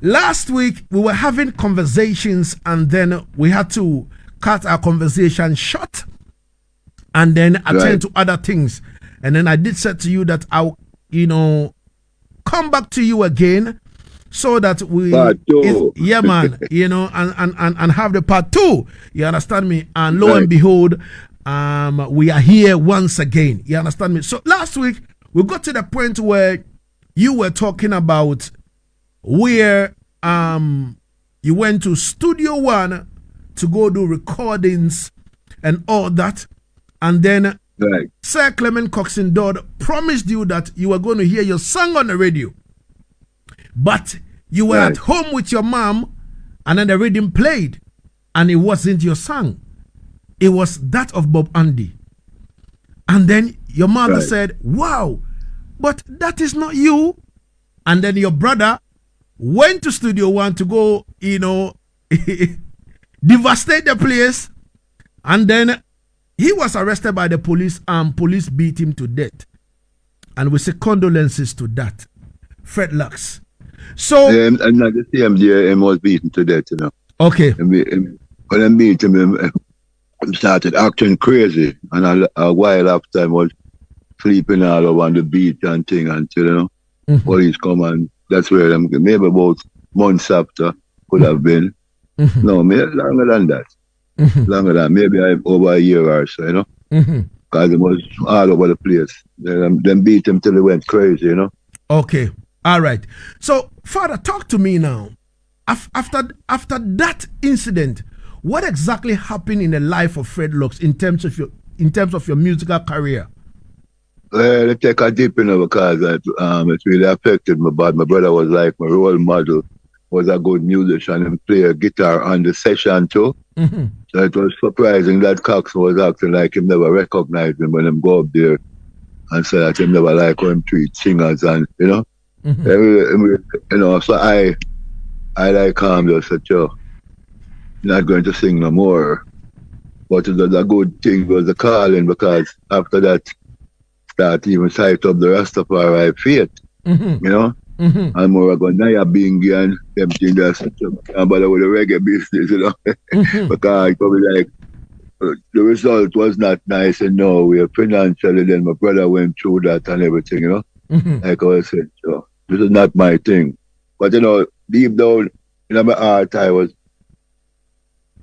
last week we were having conversations and then we had to cut our conversation short and then attend to other things. And then I did say to you that I'll, come back to you again so that we, man, and have the part 2. You understand me? And lo and behold, we are here once again. You understand me? So last week we got to the point where you were talking about where you went to Studio One to go do recordings and all that, and then Sir Clement Coxsone Dodd promised you that you were going to hear your song on the radio, but you were at home with your mom, and then the Riddim played, and it wasn't your song. It was that of Bob Andy. And then your mother said, wow, but that is not you. And then your brother went to Studio One to go, devastate the place. And then he was arrested by the police and police beat him to death. And we say condolences to that. Fred Lux. So and not the same day he was beaten to death, Okay. When I beat him, he started acting crazy. And a while after I was sleeping all over on the beach and thing until police come, and that's where I'm maybe about months after could have been. No, maybe longer than that. Longer than maybe over a year or so, because it was all over the place. Them beat him till he went crazy, Okay, all right. So, Father, talk to me now. After that incident, what exactly happened in the life of Fred Lux in terms of your musical career? Well, it take a dip, because it really affected me. But my brother was like my role model. Was a good musician and play a guitar on the session too. So it was surprising that Coxsone was acting like him never recognized him when him go up there and say that him never like how him treat singers, and so I like him just said, yo, not going to sing no more. But it was a good thing, was the calling, because after that start even sight up the Rastafari faith, and more going to Bingy and them things that's bother with the reggae business, because it probably like the result was not nice in Norway financially. Then my brother went through that and everything, like I was saying, so this is not my thing. But deep down in my heart, I was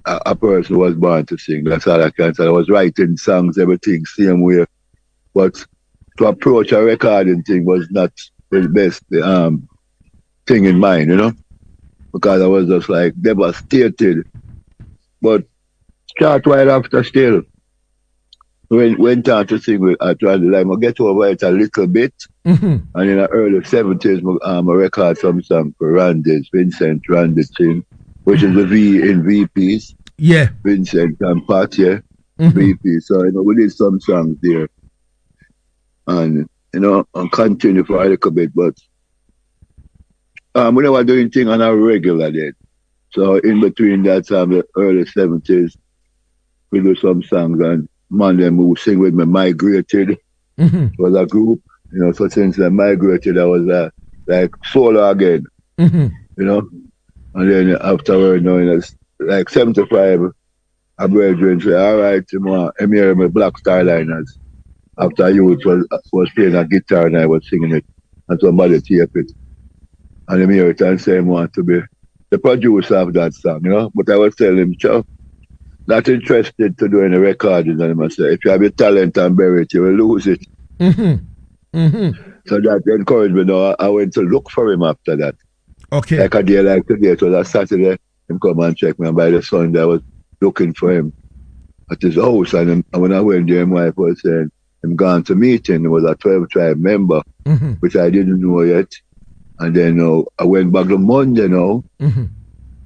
a person who was born to sing. That's all I can say. I was writing songs, everything same way, but to approach a recording thing was not the best thing in mind, because I was just like devastated. But short while after still, went on to sing with I get over it a little bit, and in the early 70s, I record some song for Randy's, Vincent Randy thing, which is the V in VPs. Yeah. Vincent and Pat, VP. So, we did some songs there. And, and continue for a little bit, but we never doing things on a regular day. So in between that time, the early 70s, we do some songs, and man, them who sing with me migrated. It was a group, so since I migrated, I was like solo again, and then afterward, it's like 75, a brethren say, all right, I'm here with Black Starliners. After you was playing a guitar and I was singing it, and somebody taped it. And I hear it and say I want to be the producer of that song, But I was telling him, Chow, not interested to do any recording. And I say, if you have your talent and bury it, you will lose it. So that encouraged me. I went to look for him after that. Okay. Like a day like today, it was a Saturday, him come and check me, and by the Sunday I was looking for him at his house. And when I went there, my wife was saying, I'm gone to meeting. It was a 12 tribe member, which I didn't know yet. And then I went back the Monday now. And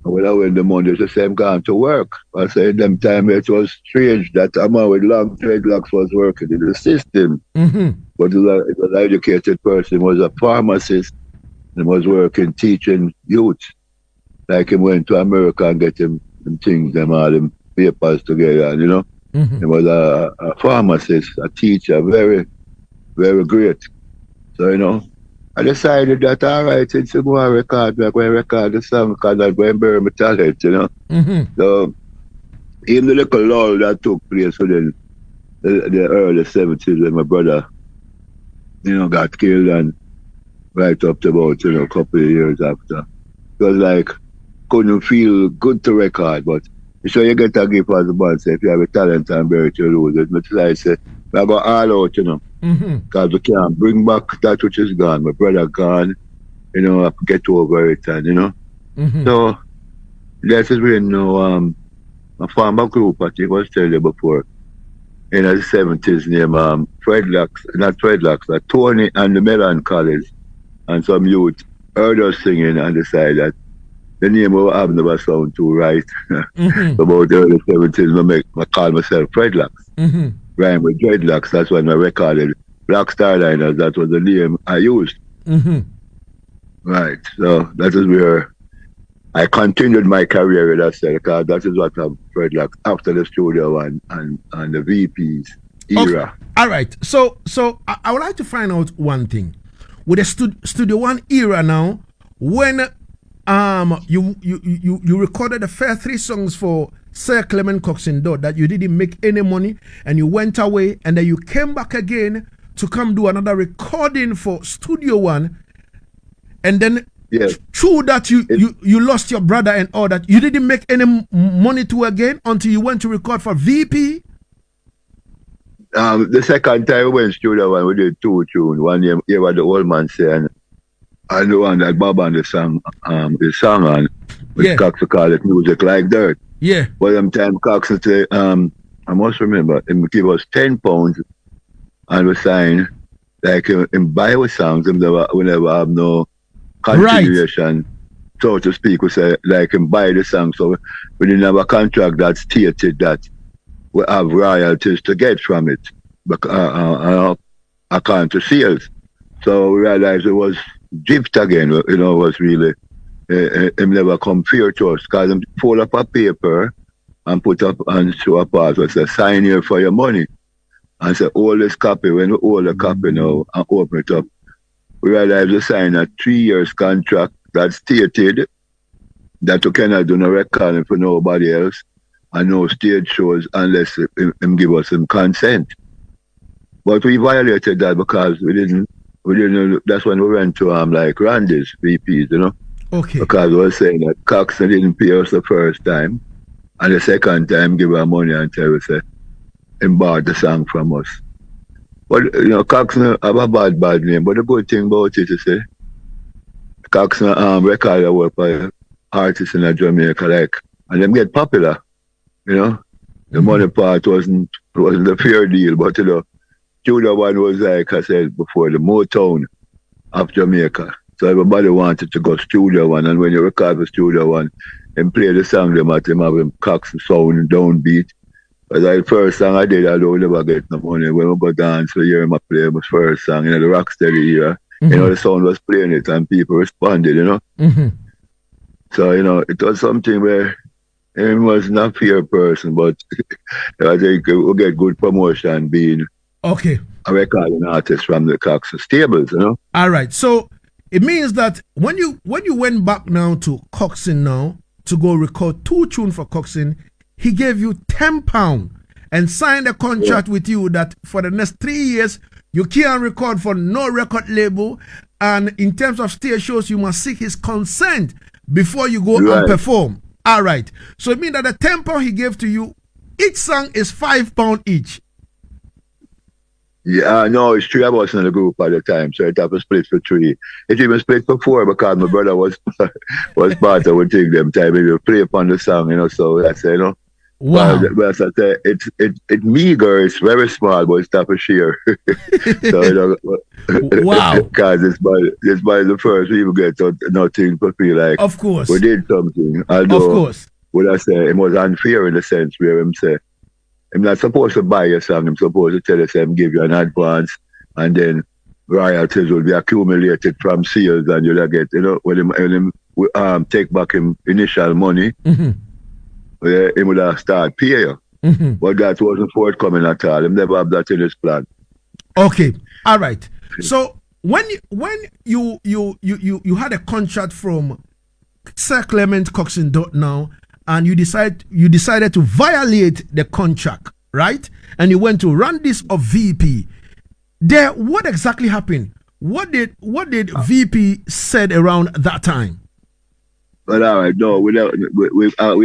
when I went the Monday, she said, I'm gone to work. I said, them time it was strange that a man with long dreadlocks was working in the system. But it was an educated person, was a pharmacist, and was working, teaching youth. Like he went to America and get him things, all them papers together, He was a pharmacist, a teacher, very, very great. So, I decided that, all right, since I go and record, I'm going to record the song because I'm going to bury my talent, you know. So, even the little lull that took place within the early 70s when my brother, got killed and right up to about, a couple of years after. It was like, couldn't feel good to record, but so you get a gift as a band, say, if you have a talent and bury it, you lose it. But I say, I go all out, because we can't bring back that which is gone. My brother gone, I get over it, and, So, this is when, a farmer group, I think I was telling you before, in the 70s, named Tony and the Melancholies, and some youth heard us singing and decided that the name of the album never sound too right. About the early 70s, I call myself Fredlocks. Rhyme with dreadlocks, that's when I recorded Black Starliners, that was the name I used. Right, so that is where I continued my career with that because that is what I'm dreadlocks after the studio and the VPs era. Okay. All right, so I would like to find out one thing. With the Studio One era now, when you recorded the first 3 songs for Sir Clement Coxsone Dodd that you didn't make any money and you went away and then you came back again to come do another recording for Studio One, and then through that you lost your brother and all that, you didn't make any money to again until you went to record for VP. The second time we went to Studio One, we did 2 tunes. One year the old man saying, and the one that Bob and the song on, which Cox call it Music Like Dirt. Yeah. But them time Cox say, I must remember, him give us £10 and we sign, like him buy our songs, we never have no continuation, so to speak. We say, like him buy the song, so we didn't have a contract that stated that we have royalties to get from it, according to sales. So we realized it was gift again, was really, him never come fair to us, because him fold up a paper and put up and show a part, was a sign here for your money. And say, hold this copy, when we hold the copy now and open it up, we realized we signed a 3 years contract that stated that we cannot do no recording for nobody else and no stage shows unless him give us some consent. But we violated that because we didn't, that's when we went to like Randy's VPs, Okay. Because we were saying that Coxsone didn't pay us the first time, and the second time give our money until we say him bought the song from us. But Coxsone have a bad name, but the good thing about it is Coxsone record work by artists in Jamaica, and them get popular, The money part wasn't a fair deal, but Studio One was, like I said before, the Motown of Jamaica. So everybody wanted to go Studio One, and when you record for Studio One and play the song, them have him Coxsone sound downbeat. But the first song I did, I don't never get no money. When we go dance, we hear him play my first song, the Rocksteady era. The sound was playing it and people responded, So, it was something where he was not a fair person, but I think we'll get good promotion being a recording artist from the Coxsone stables, All right. So it means that when you went back now to Coxsone now to go record 2 tunes for Coxsone, he gave you £10 and signed a contract with you that for the next 3 years you can't record for no record label, and in terms of stage shows you must seek his consent before you go and perform. All right. So it means that the £10 he gave to you, each song is £5 each. Yeah, no, it's 3 of us in the group at the time, so it have to split for 3. It even split for 4 because my brother was part of the thing them time. He play upon the song, so that's Wow. Well, as I say, it's meager, it's very small, but it's top of share. So, wow. Because it's by the first we even get nothing to feel like of course we did something. Although, of course. Would I say it was unfair in the sense where him say, I'm not supposed to buy your song, I'm supposed to tell you, give you an advance, and then royalties will be accumulated from sales, and you'll get, when him take back him initial money, he would have start pay you. But that wasn't forthcoming at all. He never have that in his plan. Okay. All right. So you had a contract from Sir Clement Coxsone Dodd now, and you decided to violate the contract, right? And you went to run this of VP. There, what exactly happened? What did VP said around that time? But all right, no, we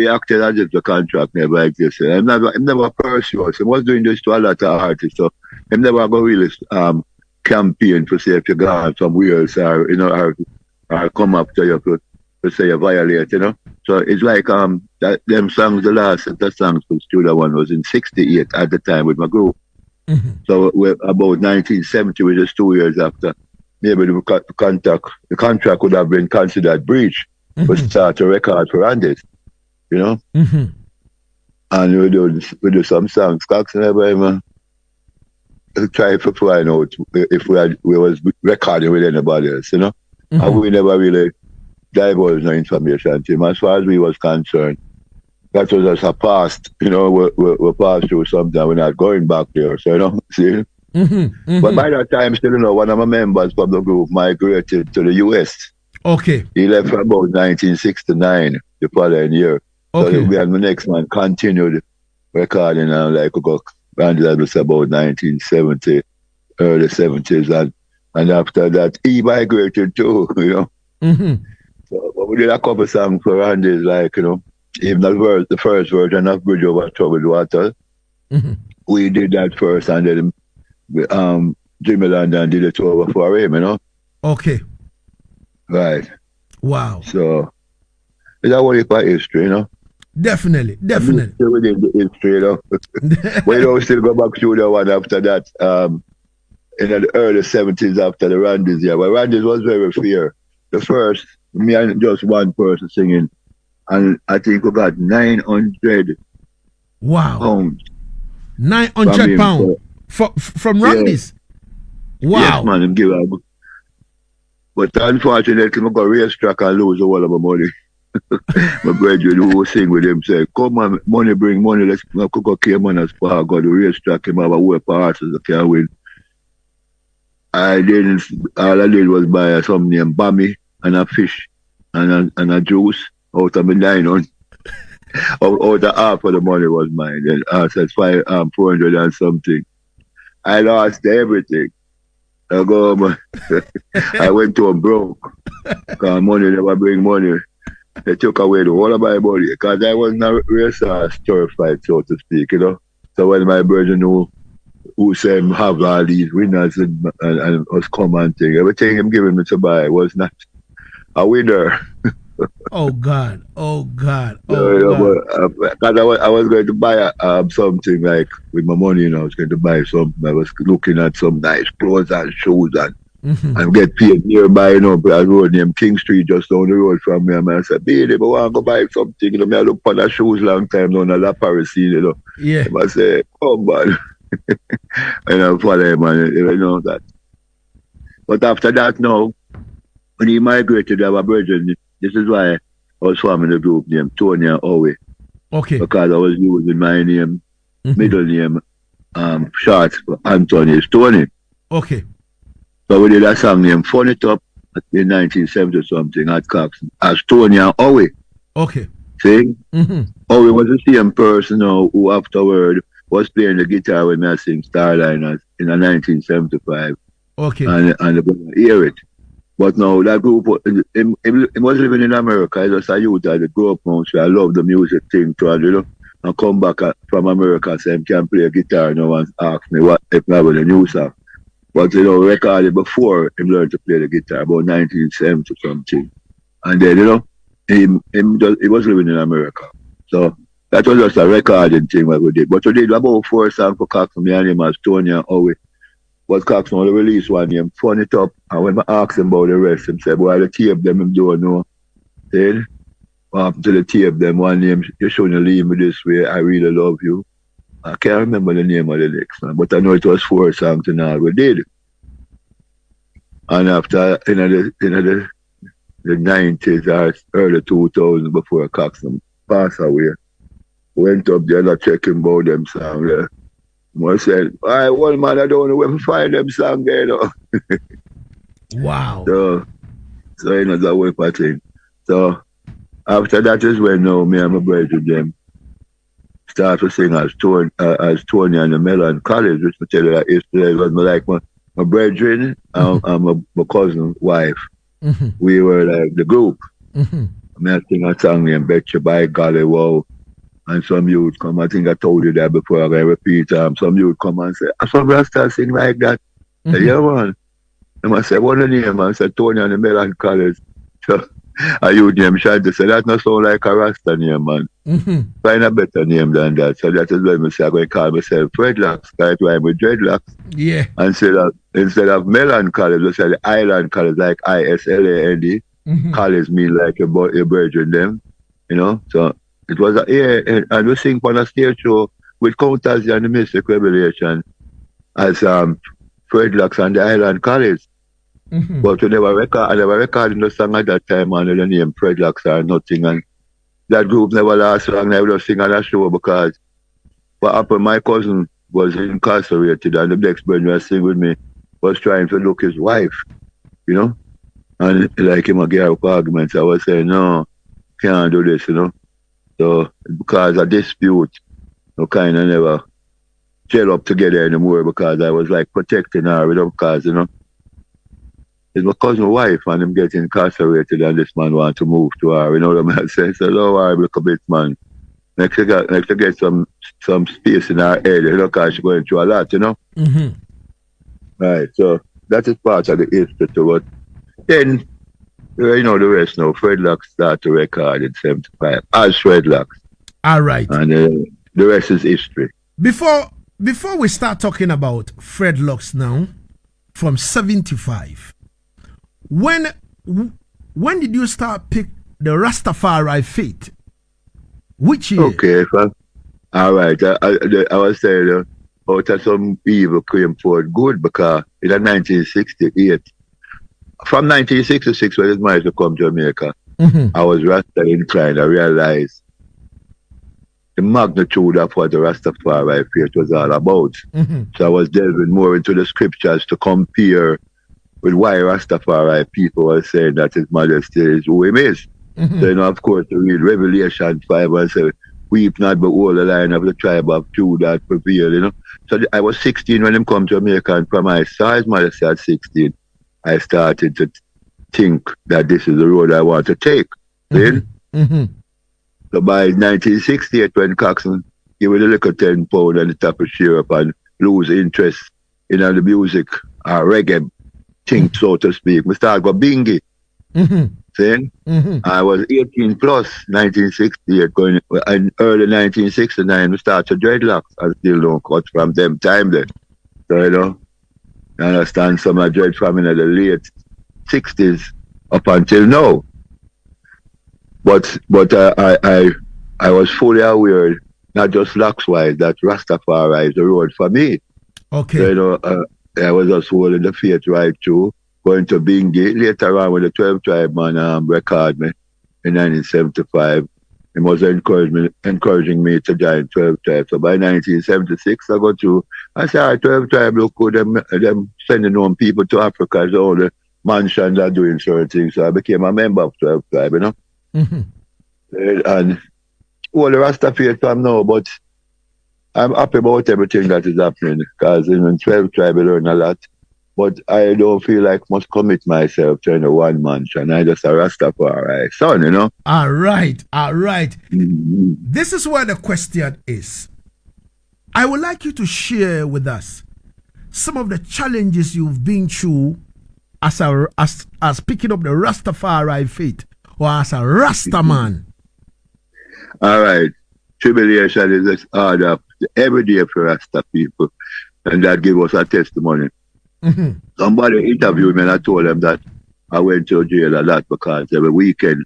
acted as if the contract never existed. I'm never pursued. He was doing this to a lot of artists, so I'm never going to really campaign to say if you got some wheels or or come up to you to say you violate, So it's like that them songs, the last set of songs for Studio One was in '68 at the time with my group. Mm-hmm. So we're about 1970, which is 2 years after. Maybe the contract would have been considered breach. Mm-hmm. To start a record for Andes, Mm-hmm. And we do some songs. Coxsone never try to find out if we was recording with anybody else, Mm-hmm. And we never really divulged no information to him. As far as we was concerned, that was just a past, we passed through something. We're not going back there, so see. Mm-hmm. Mm-hmm. But by that time, still, one of my members from the group migrated to the US. Okay. He left for about 1969, the following year. Okay. So we had the next man continued recording and like we got that was about 1970, early 70s, and after that he migrated too, Mm-hmm. So we did a couple songs for Randy's, like, even the first version of Bridge Over Troubled Water. Mm-hmm. We did that first, and then Jimmy London did it over for him, Okay. Right. Wow. So it's a whole part history, Definitely. Still within the history, But still go back to the one after that, in the early 70s after the Randy's year. But Randy's was very fair. The first, me and just one person singing, and I think we got 900 pounds. 900 pounds from Randy's? Yeah. Wow. Yes, man, him give up. But unfortunately, I got racetrack and lose all of my money. My brother who sing with him say, come on, money bring money, let's go Cayman as far, go to racetrack, him have a whole parts as I can win. All I did was buy some named Bammy and a fish and a juice out of my 900. out of half of the money was mine. Then I said 400 and something. I lost everything. I went to him broke. Because money never bring money. They took away the whole of my money. Because I was not race stir fight, so to speak, So when my brother knew who said him have all these winners and us come and thing, everything him giving me to buy was not a winner. Oh God. Because I was going to buy something like with my money, I was going to buy something. I was looking at some nice clothes and shoes and get paid nearby, a road named King Street just down the road from me. And I said, baby, I want to go buy something. I look for the shoes long time down at La Parisine, Yeah. I say, come on. And I follow him and that. But after that now, when he migrated, our brethren, this is why I was forming a group named Tony and Owe. Okay. Because I was using my name, middle name, short for Anthony is Tony. Okay. So we did a song named Fun It Up in 1970 something at Coxsone as Tony and Owe. Okay. See? Owe was the same person who afterward was playing the guitar with me I sing Starliners in 1975. Okay. And the hear it. But now that group, he was living in America. He was a youth at the group now, so I love the music thing too, and come back from America so he can play guitar now and ask me what if I have a new song. But recorded before he learned to play the guitar, about 1970 something. And then, he was living in America. So that was just a recording thing what we did. But we did about 4 songs for Coxsone, me and him as Tony and Owe. But Coxsone only released one name, Fun It Up. And when I asked him about the rest, he said, well, the tape them, him don't know. Then, to the tape them, one name, you shouldn't leave me this way, I really love you. I can't remember the name of the next one, but I know it was 4 songs and all we did. And after, the 90s or early 2000s, before Coxsone passed away, went up there and checked him about them songs. I said, all right, one man, I don't know where to find them songs there, Wow. So you know that way for thing. So after that is when now me and my brother them start to sing as Tony and the Melon College, which I tell you that yesterday was my brethren and my cousin's wife. Mm-hmm. We were like the group. Mm-hmm. I mean, I sing a song named Bet You by Golly Wow. And some youth come, I think I told you that before, I repeat, some youth come and say, I saw Rasta sing like that. Mm-hmm. Say, yeah, man. And I said, what the name? I said, Tony and the Melon College. So a youth name tried to say, that not sound like a Rasta name, man. Mm-hmm. Find a better name than that. So that is when I say, I'm going to call myself Dreadlocks. That's why I'm with Dreadlocks. Yeah. And instead of Melon College, I said the Island College, like ISLAND. Mm-hmm. College mean like your brethren them, you know. So it was and we sing on a stage show with Counters and the Mystic Revelation as Dreadlocks and the Island College. Mm-hmm. But I never recorded the song at that time under the name Dreadlocks or nothing, and that group never last long. I would sing on that show because what happened, my cousin was incarcerated and the next brother was sing with me was trying to look his wife, you know. And like him get up arguments, I was saying, no, can't do this, you know. So because of dispute, we kind of never gel up together anymore because I was like protecting her, you know, because, you know, it's my cousin's wife and him getting incarcerated and this man want to move to her, you know what I'm saying? So don't worry, look a bit, man. Next to get some space in her head, you know, because she's going through a lot, you know. Mm-hmm. Right, so that is part of the history to it. Then, you know the rest now. Dreadlocks start to record in 75 as Dreadlocks. All right. And the rest is history. Before we start talking about Dreadlocks now, from 75, when did you start pick the Rastafari faith? Which year? Okay, all right. I was saying out of some evil came forth good because in 1968, from 1966 when I managed to come to Jamaica, mm-hmm. I was Rasta inclined. I realized the magnitude of what the Rastafari faith was all about. Mm-hmm. So I was delving more into the scriptures to compare with why Rastafari people were saying that His Majesty is who He is. Mm-hmm. So, you know, of course, to read Revelation 5 and say, weep not behold the Lion of the tribe of Judah that prevailed, you know. So I was 16 when Him come to Jamaica, and from I saw His Majesty at 16, I started to think that this is the road I want to take. Mm-hmm. Mm-hmm. So by 1968, when Coxsone gave it a little £10 and the top of share up and lose interest in the music or reggae thing, so to speak, I started go bingy. Mm-hmm. See? Mm-hmm. I was 18 plus 1968, going in early 1969, we started dreadlocks. I still don't cut from them time then. So, you know, I understand some of dread from in the late 60s up until now. But I was fully aware, not just locks wise, that Rastafari is the road for me. Okay. So, you know, I was just holding the faith right through, going to Bingi. Later on, when the 12 tribe man record me in 1975, he was encouraging me to join 12 tribe. So by 1976, I got to, I said, 12 tribe look good, them sending home people to Africa, so all the mansions are doing certain things. So I became a member of 12 tribe, you know. Mm-hmm. And all the rest of it from now, but I'm happy about everything that is happening because in 12 tribe I learn a lot. But I don't feel like must commit myself to any one mansion. I just a Rastafari son, you know. All right, all right. Mm-hmm. This is where the question is. I would like you to share with us some of the challenges you've been through as picking up the Rastafari faith or as a Rasta man. All right. Tribulation is just hard up every day for Rasta people. And that gave us a testimony. Mm-hmm. Somebody interviewed me and I told them that I went to jail a lot because every weekend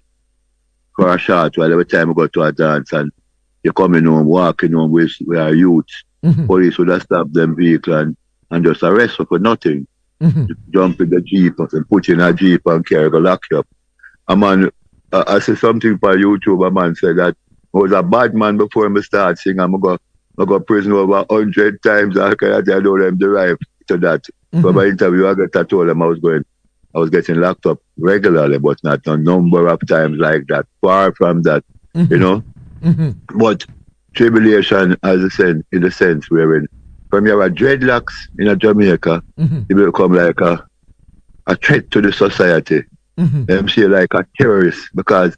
for a short while, every time I go to a dance and you're coming home, walking home with our youth, mm-hmm. police would have stopped them vehicle and just arrest you for nothing. Mm-hmm. Jump in the Jeep and put you in a Jeep and carry go lock you up. A man, I see something for YouTube, a man said that I was a bad man before I start singing. I go prison over 100 times. I know them derive to that. Mm-hmm. For my interview, I told them I was going I was getting locked up regularly, but not a number of times like that. Far from that, you know. But tribulation, as I said, in the sense wherein from your dreadlocks in a Jamaica, you become like a threat to the society. Them see like a terrorist because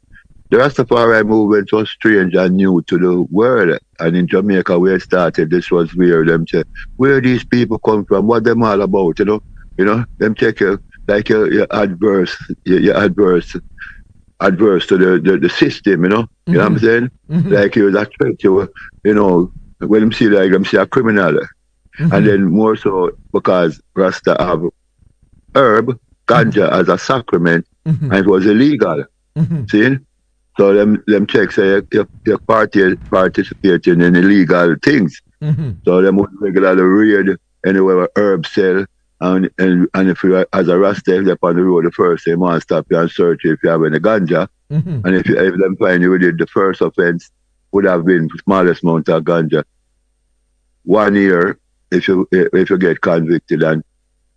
the Rastafari movement was strange and new to the world. And in Jamaica where it started, this was where them say, where these people come from, what them all about, you know? You know, them take you like you're adverse to the system, you know? You know what I'm saying? Like you're a threat, you know, when them see like them see a criminal. And then more so because Rasta have herb, ganja as a sacrament, and it was illegal. See? So them checks say you're participating in illegal things. So them would regularly raid anywhere where herb sell. And if you as a Rasta, if they're on the road, the first thing, man, stop you and search you if you have any ganja. And if them find you did the first offense, would have been the smallest amount of ganja. 1 year if you get convicted, and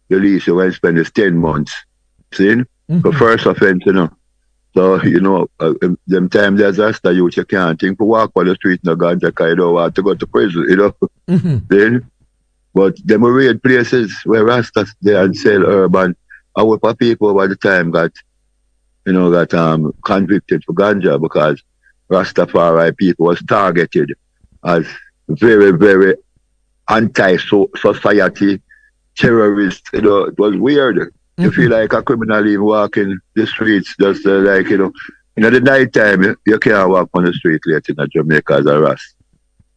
the least you will spend is 10 months. See? The first offense, you know. So, you know, them times as Rasta youth, you can't think to walk on the street in a ganja because you don't want to go to prison, you know. Then, but them were raid places where Rastas there and sell herb, and our people over the time got convicted for ganja because Rastafari people was targeted as very, very anti-society terrorists. You know, it was weird. You feel like a criminal even walking the streets, just like, you know, the night time, you can't walk on the street late in Jamaica as a Ras.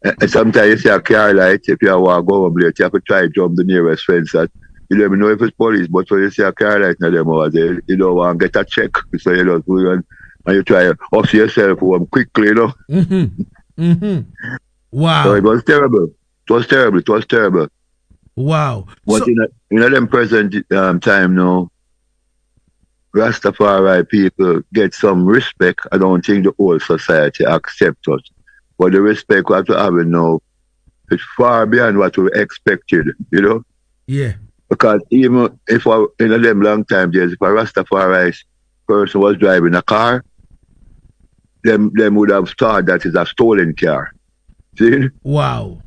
And sometimes you see a car light, if you walk over late, you have to try to jump the nearest fence. That you don't even know if it's police, but when you see a car light in them over there, you don't want to get a check. So you know, and you try to off yourself home quickly, you know. Wow. So it was terrible. It was terrible. Wow. But So, in them present time now, Rastafari people get some respect. I don't think the whole society accepts us. But the respect we have to have now is far beyond what we expected, you know? yeah. Because even if in them long time days, if a Rastafari person was driving a car, them would have thought that is a stolen car. See? Wow.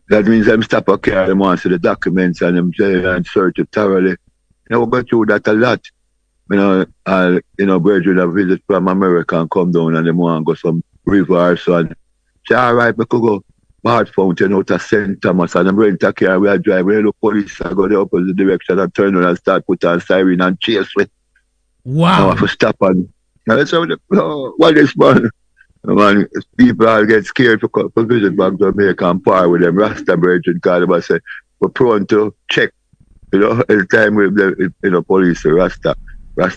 That means them stop a car, them want to see the documents and them and search it thoroughly. You know, we go through that a lot. You know, brethren have visit from America and come down and them want to go some rivers and say, all right, we could go Bart Fountain out of St. Thomas and them rent a car, we are driving, the police and go the opposite direction and turn around and start put on siren and chase with. Wow. Now I have to stop and that's how what is man? Man, people all get scared for visit back to Jamaica and par with them Rasta brethren because they say we're prone to check. You know, every time with the police Rasta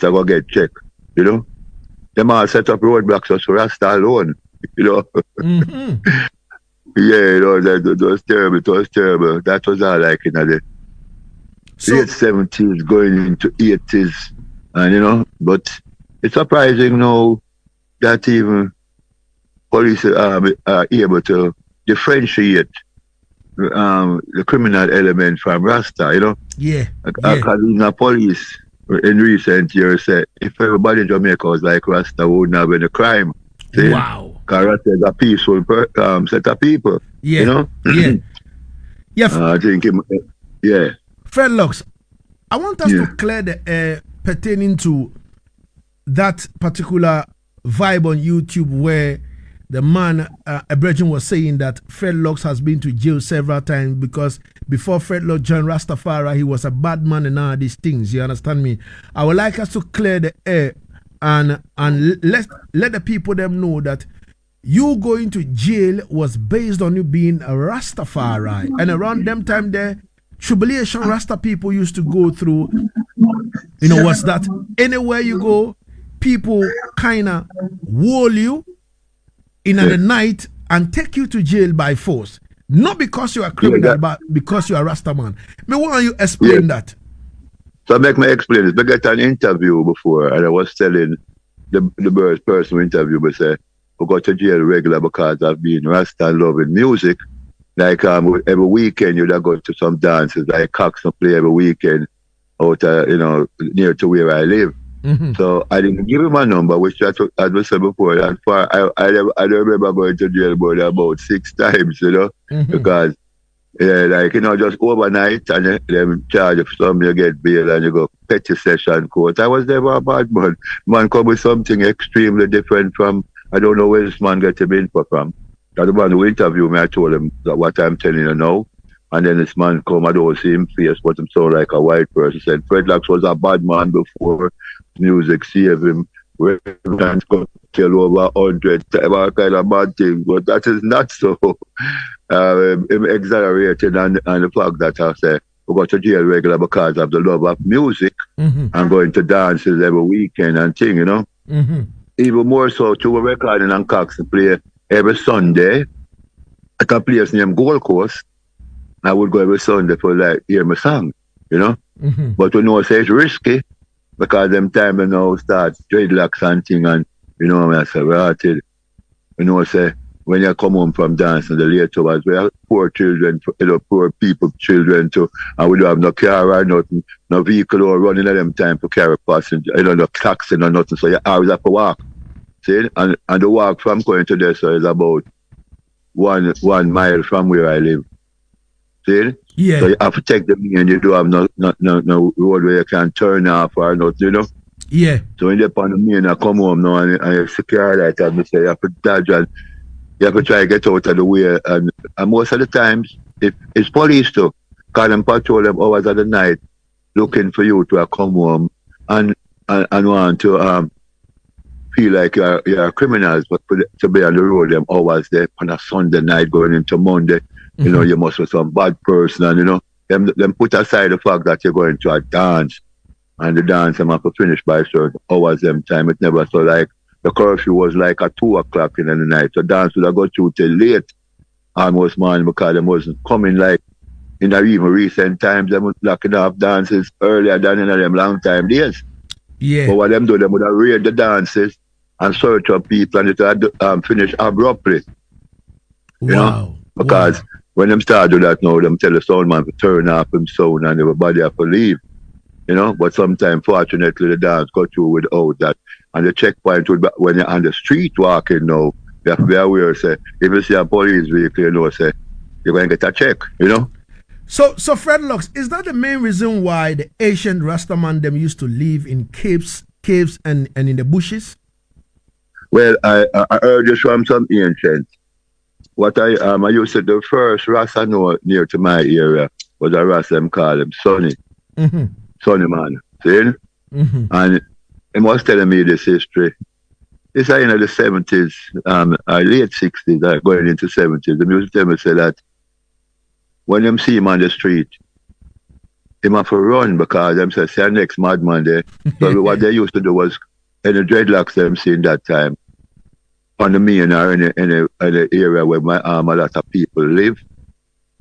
go get checked, you know. Them all set up roadblocks just for Rasta alone, you know. Yeah, you know, that was terrible. It was terrible. That was all like in the late 70s going into 80s, and you know, but it's surprising now that even police are able to differentiate the criminal element from Rasta, you know? Yeah. Because in the police in recent years said if everybody in Jamaica was like Rasta, we wouldn't have any crime. See? Wow. Because Rasta is a peaceful set of people. Yeah. You know? Yeah. Yeah. I think, yeah. Fredlocks, I want us to clear the air pertaining to that particular vibe on YouTube where the man, a brethren, was saying that Fredlocks has been to jail several times because before Fredlocks joined Rastafari, he was a bad man and all these things. You understand me? I would like us to clear the air and let the people them know that you going to jail was based on you being a Rastafari. And around them time there, tribulation Rasta people used to go through, you know, what's that? Anywhere you go, people kind of wall you in the night and take you to jail by force. Not because you are criminal, but because you are Rasta man. Me want you explain that. So make me explain this. I got an interview before and I was telling the person who interviewed me, say, we go to jail regular because I've been Rasta and loving music. Like every weekend you'd go to some dances, like Coxsone play every weekend out, near to where I live. So I didn't give him a number, which as I said before, that far I don't remember going to jail about 6 times, because just overnight and them charge of some, you get bail and you go petty session court. I was never a bad man. Man come with something extremely different from, I don't know where this man get him info from. The man who interviewed me, I told him that what I'm telling you now. And then this man come, I don't see him face, but him sound like a white person. Said Fred Locks was a bad man before music saved him. Reverends got killed over 100 times, all kind of bad things. But that is not so. Him exaggerated and the fact that I say we go to jail regular because of the love of music and going to dances every weekend and thing, Even more so, to a recording and Coxsone play every Sunday at a place named Gold Coast. I would go every Sunday for hear my song, But say it's risky because them time they now start dreadlocks and thing and I say, rotted. Say when you come home from dancing the late hours, we have poor children, poor people, children too, and we don't have no car or nothing, no vehicle or running at them time to carry passenger, no taxi or nothing, so you always have to walk. See? And the walk from going to there so is about 1 mile from where I live. See? Yeah. So you have to take the and you don't have no road where you can turn off or nothing, Yeah. So when you're upon the main and come home now and you secure that and say you have to dodge and you have to try to get out of the way and most of the times if it's police too, call them patrol them hours of the night looking for you to come home and want to feel like you're criminals, but to be on the road them hours there on a Sunday night going into Monday. You must be some bad person, and them put aside the fact that you're going to a dance, and the dance them have to finish by certain hours them time. It never so like the curfew was like at 2 o'clock in the night. So dance would have got through till late, almost morning because them wasn't coming like in the even recent times. Them was locking off dances earlier than in them long time days. Yeah. But what them do, them would have raid the dances and search up people and it would finish abruptly. Wow. Because when them start do that now, them tell the sound man to turn off him sound and everybody have to leave. But sometimes fortunately the dance go through without that. And the checkpoint would be when you're on the street walking now, you have to be aware, say, if you see a police vehicle, say, you're going to get a check, So Fred Locks, is that the main reason why the ancient Rastaman them used to live in caves and in the bushes? Well, I heard this from some ancients. What I used to the first Rasta know near to my area was a Rasta them call him Sonny. Sonny man. See? And he was telling me this history. It's in the 70s, late 60s, going into 70s. The music tell me say that when them see him on the street, him have to run because them say next madman there. So what they used to do was any dreadlocks them see in that time. On the main or in the area where a lot of people live,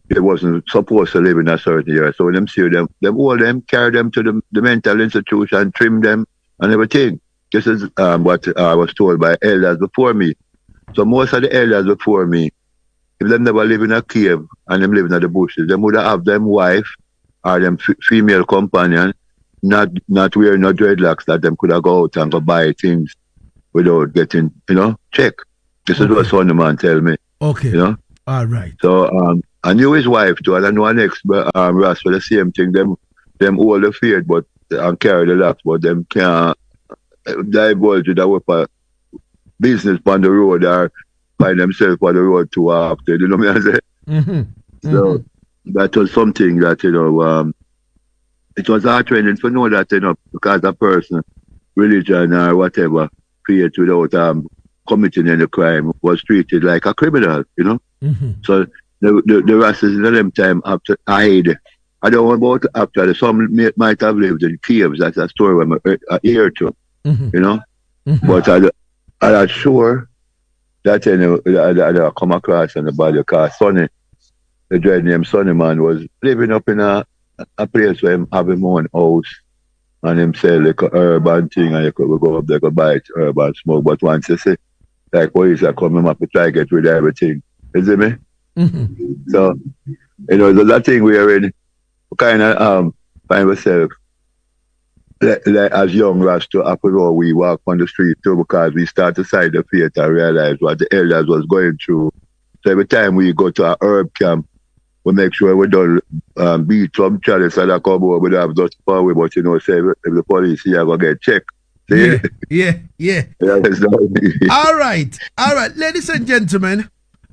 they wasn't supposed to live in a certain area. So when them see them all them carry them to the mental institution, trim them and everything. This is what I was told by elders before me. So most of the elders before me, if them never live in a cave and them live in the bushes, them would have them wife or them female companion not wearing no dreadlocks that them could have go out and go buy things without getting, check. This is what son man tell me. Okay. All right. So I knew his wife too, and I know an ex Ras for the same thing. Them all the feared but carry the locks, but them can't divulge that with business on the road or find themselves on the road too often. You know what I say? So that was something that, it was hard training to know that, because a person, religion or whatever, created without committing any crime was treated like a criminal, So the Rastas in them time have to hide. I don't know about after some might have lived in caves. That's a story I hear to, But I'm not sure that I come across in the body because Sonny, the dread name Sonny man, was living up in a place where him have his own house and him sell like a urban thing and you could go up there go buy it, urban smoke. But once you see like police are coming up to try to get rid of everything. You see me? So, there's a thing we are in kind of find ourselves like as young Rasta, after all, we walk on the street too because we start to sight the faith and realize what the elders was going through. So every time we go to a herb camp, we make sure we don't beat some chalice and a come over, we don't have just far away, but say if the police here go get checked. See? Yeah. That's All right. Ladies and gentlemen,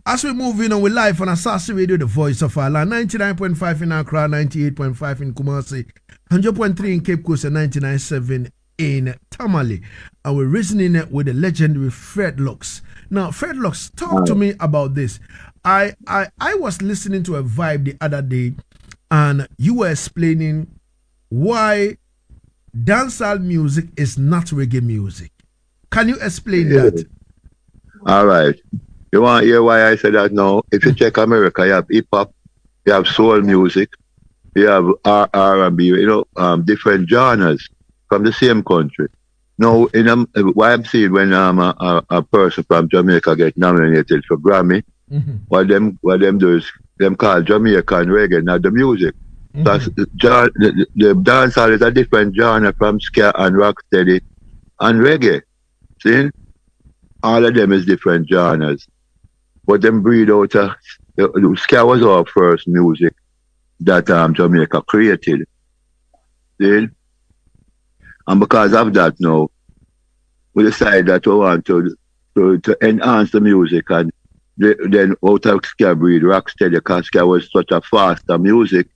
as we move in on with live on Asaase Radio, the voice of our land, 99.5 in Accra, 98.5 in Kumasi, 100.3 in Cape Coast, and 99.7 in Tamale. And we're reasoning with the legendary Fred Lux. Now, Fred Lux, talk to me about this. I was listening to a vibe the other day, and you were explaining why dancehall music is not reggae music. Can you explain that? All right. You want to hear why I said that now? If you check America, you have hip hop, you have soul music, you have R&B, different genres from the same country. Now, why I'm seeing when a person from Jamaica get nominated for Grammy, what them do is them call Jamaican reggae, not the music. The dancehall is a different genre from ska and rocksteady and reggae. See? All of them is different genres. But them breed out ska was our first music that Jamaica created. See? And because of that now, we decided that we want to enhance the music, and then out of ska breed rocksteady, because ska was such a faster music,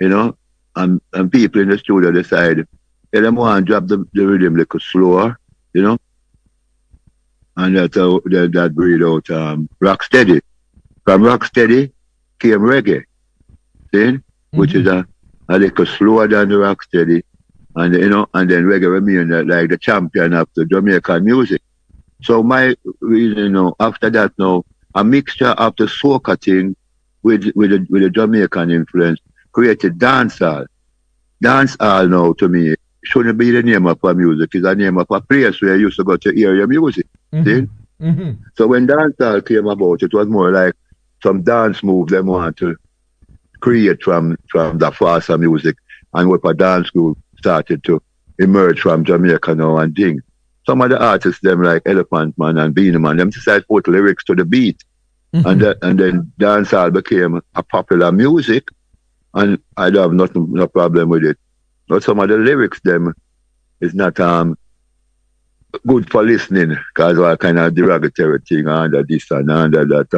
and people in the studio decided they want to drop the rhythm a little slower, and that breed out rocksteady. From rocksteady came reggae, see? Which is a little slower than the rocksteady, and then reggae remained like the champion of the Jamaican music. So my reason, after that now, a mixture of the soca thing with the Jamaican influence created dancehall. Dancehall now, to me, shouldn't be the name of a music. It's the name of a place where you used to go to hear your music. See? So when dancehall came about, it was more like some dance move they want to create from the faster music, and what a dance group started to emerge from Jamaica now and things. Some of the artists, them like Elephant Man and Beanie Man, them decided to put lyrics to the beat, and then dancehall became a popular music, and I don't have no problem with it. But some of the lyrics, them, is not good for listening, because all kind of derogatory thing under this and under that,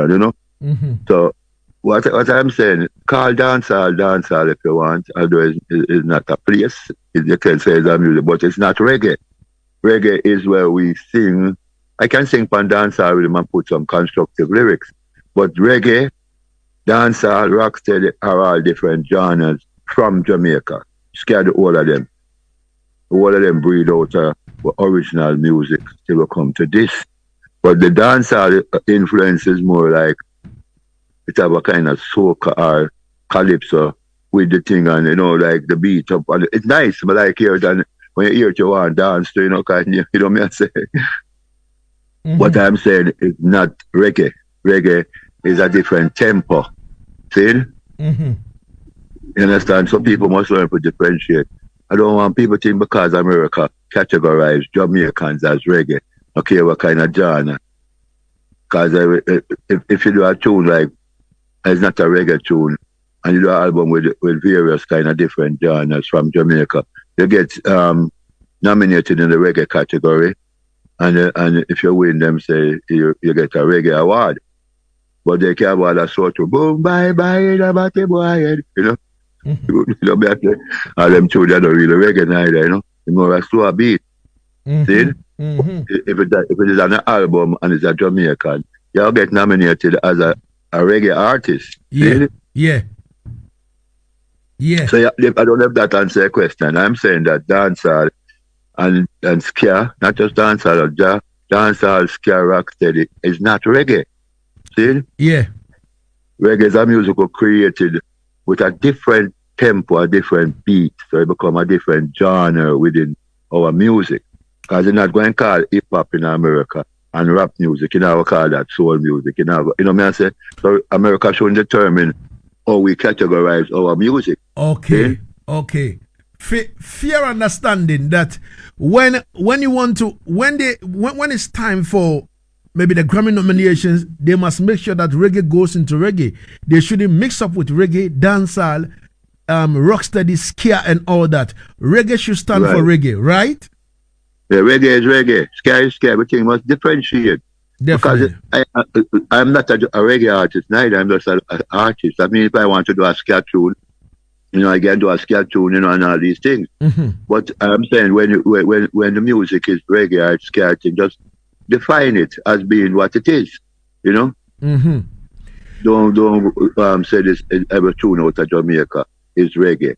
So what I'm saying, call dancehall if you want, although it's not a place, you can say it's a music, but it's not reggae. Reggae is where we sing. I can sing pan dancehall rhythm and put some constructive lyrics, but reggae, dancehall, rocksteady are all different genres from Jamaica. Scared all of them. All of them breed out original music till we come to this. But the dancehall influence is more like it have a kind of soca or calypso with the thing, and like the beat up. And it's nice, but like here than when you hear it, you want to dance to, because me I say. What I'm saying is not reggae. Reggae is a different tempo. See? You understand? So people must learn to differentiate. I don't want people to think because America categorize Jamaicans as reggae, okay, what kind of genre. Because if you do a tune like, it's not a reggae tune, and you do an album with various kind of different genres from Jamaica, you get nominated in the reggae category, and if you win them, say you get a reggae award. But they can't award a sort of boom, bye, da bate boy, all them two that don't really reggae neither, It's more a slow beat. See? If it is an album and it's a Jamaican, you'll get nominated as a reggae artist. Yeah. So I don't have that answer your question. I'm saying that dancehall and ska, not just dancehall, dancehall, ska, rocksteady is not reggae. See? Yeah. Reggae is a musical created with a different tempo, a different beat, so it become a different genre within our music. Because you're not going to call hip hop in America and rap music, you never call that soul music, you know what I say? So America should determine how we categorize our music. Okay. fair understanding that when you want to when it's time for maybe the Grammy nominations, they must make sure that reggae goes into reggae. They shouldn't mix up with reggae, dancehall, rocksteady, ska, and all that. Reggae should stand for reggae, right? Yeah, reggae is reggae. Ska is ska. Everything must differentiate. Definitely. Because I'm not a reggae artist, neither. I'm just an artist. I mean, if I want to do a ska tune, I can do a ska tune, and all these things. Mm-hmm. But I'm saying when the music is reggae or ska, just define it as being what it is, Mm-hmm. Don't say this every tune out of Jamaica is reggae.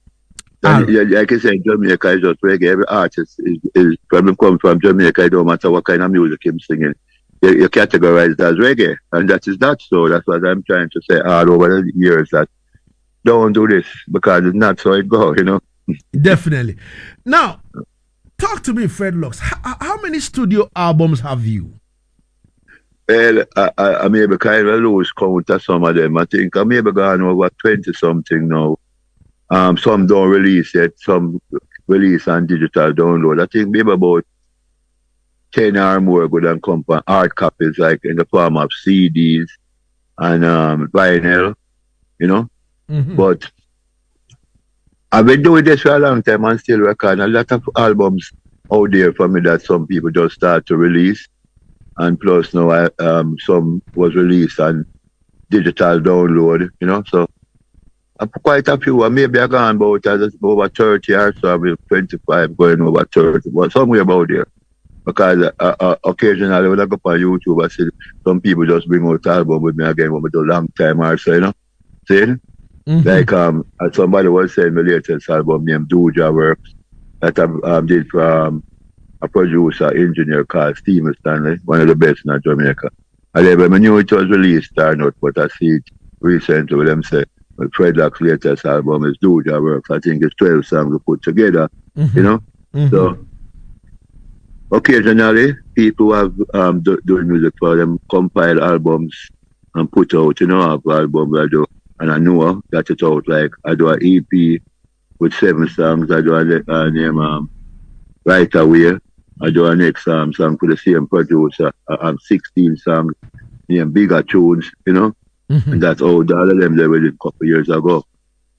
Like I said, Jamaica is just reggae. Every artist is probably come from Jamaica. It don't matter what kind of music he's singing. You categorize that as reggae, and that is not so. That's what I'm trying to say all over the years, that don't do this because it's not so it goes, Definitely. Now, talk to me, Fred Lux. How many studio albums have you? Well, I maybe kind of lose count of some of them. I think I maybe gone over 20 something now. Some don't release yet, some release on digital download. I think maybe about 10 or more go and come from hard copies, like in the form of CDs and vinyl, Mm-hmm. But I've been doing this for a long time and still recording a lot of albums out there for me that some people just start to release. And plus now some was released on digital download, so quite a few. Maybe I gone about over 30 or so, I'm 25 going over 30, but somewhere about there. Because occasionally when I go on YouTube, I see some people just bring out album with me again when we do a long time or so, See? Mm-hmm. Like somebody was saying my latest album named Doja Works that I did for a producer, engineer called Steve Stanley, one of the best in Jamaica. And then when I knew it was released or not, but I see it recently with them say, well, Fred Lux's latest album is Doja Works. I think it's 12 songs we put together, Mm-hmm. Mm-hmm. So occasionally people have doing music for them, compile albums and put out, have albums I do. And I know that it's out, like I do an EP with 7 songs. I do a name Right Away. I do a next song for the same producer. 16 songs named Bigger Tunes, Mm-hmm. And that's all of them they did a couple of years ago.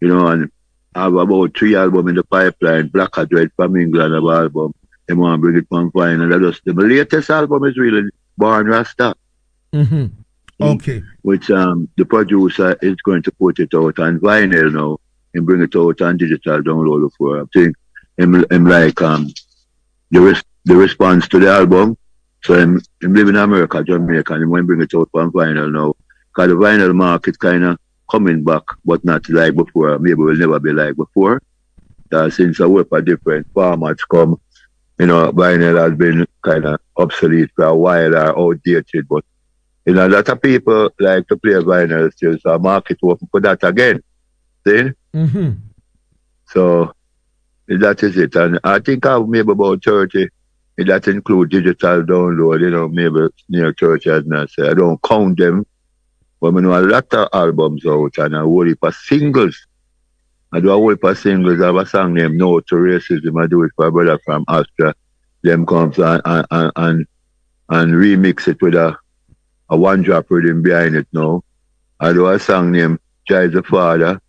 And I have about 3 albums in the pipeline. Black or Dread from England have an album. They want to bring it on fine. And the latest album is really Born Rasta. Mm-hmm. Okay. Which the producer is going to put it out on vinyl now and bring it out on digital download for. I think him like the response to the album. So him live in America, Jamaica, and he want to bring it out on vinyl now. Because the vinyl market kind of coming back, but not like before. Maybe will never be like before. Since I work for different formats come, vinyl has been kind of obsolete for a while or outdated, but a lot of people like to play vinyl still, so market open for that again. See? Mm-hmm. So that is it. And I think I have maybe about 30. That include digital download, maybe near 30 as I say. I don't count them, but I know a lot of albums out and a whole heap of singles. I do a whole heap of singles. I have a song named No to Racism. I do it for a brother from Austria. Them comes and remix it with a one drop rhythm behind it now. I do a song named Jai the Father,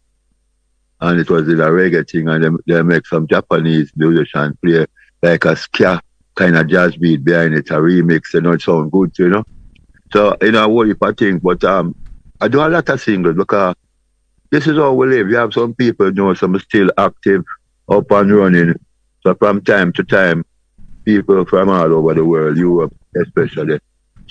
and it was in a reggae thing, and they make some Japanese musicians play like a ska kind of jazz beat behind it, a remix, it sound good, So, a whole heap of things, but I do a lot of singles because this is how we live. You have some people, some still active, up and running. So from time to time, people from all over the world, Europe especially,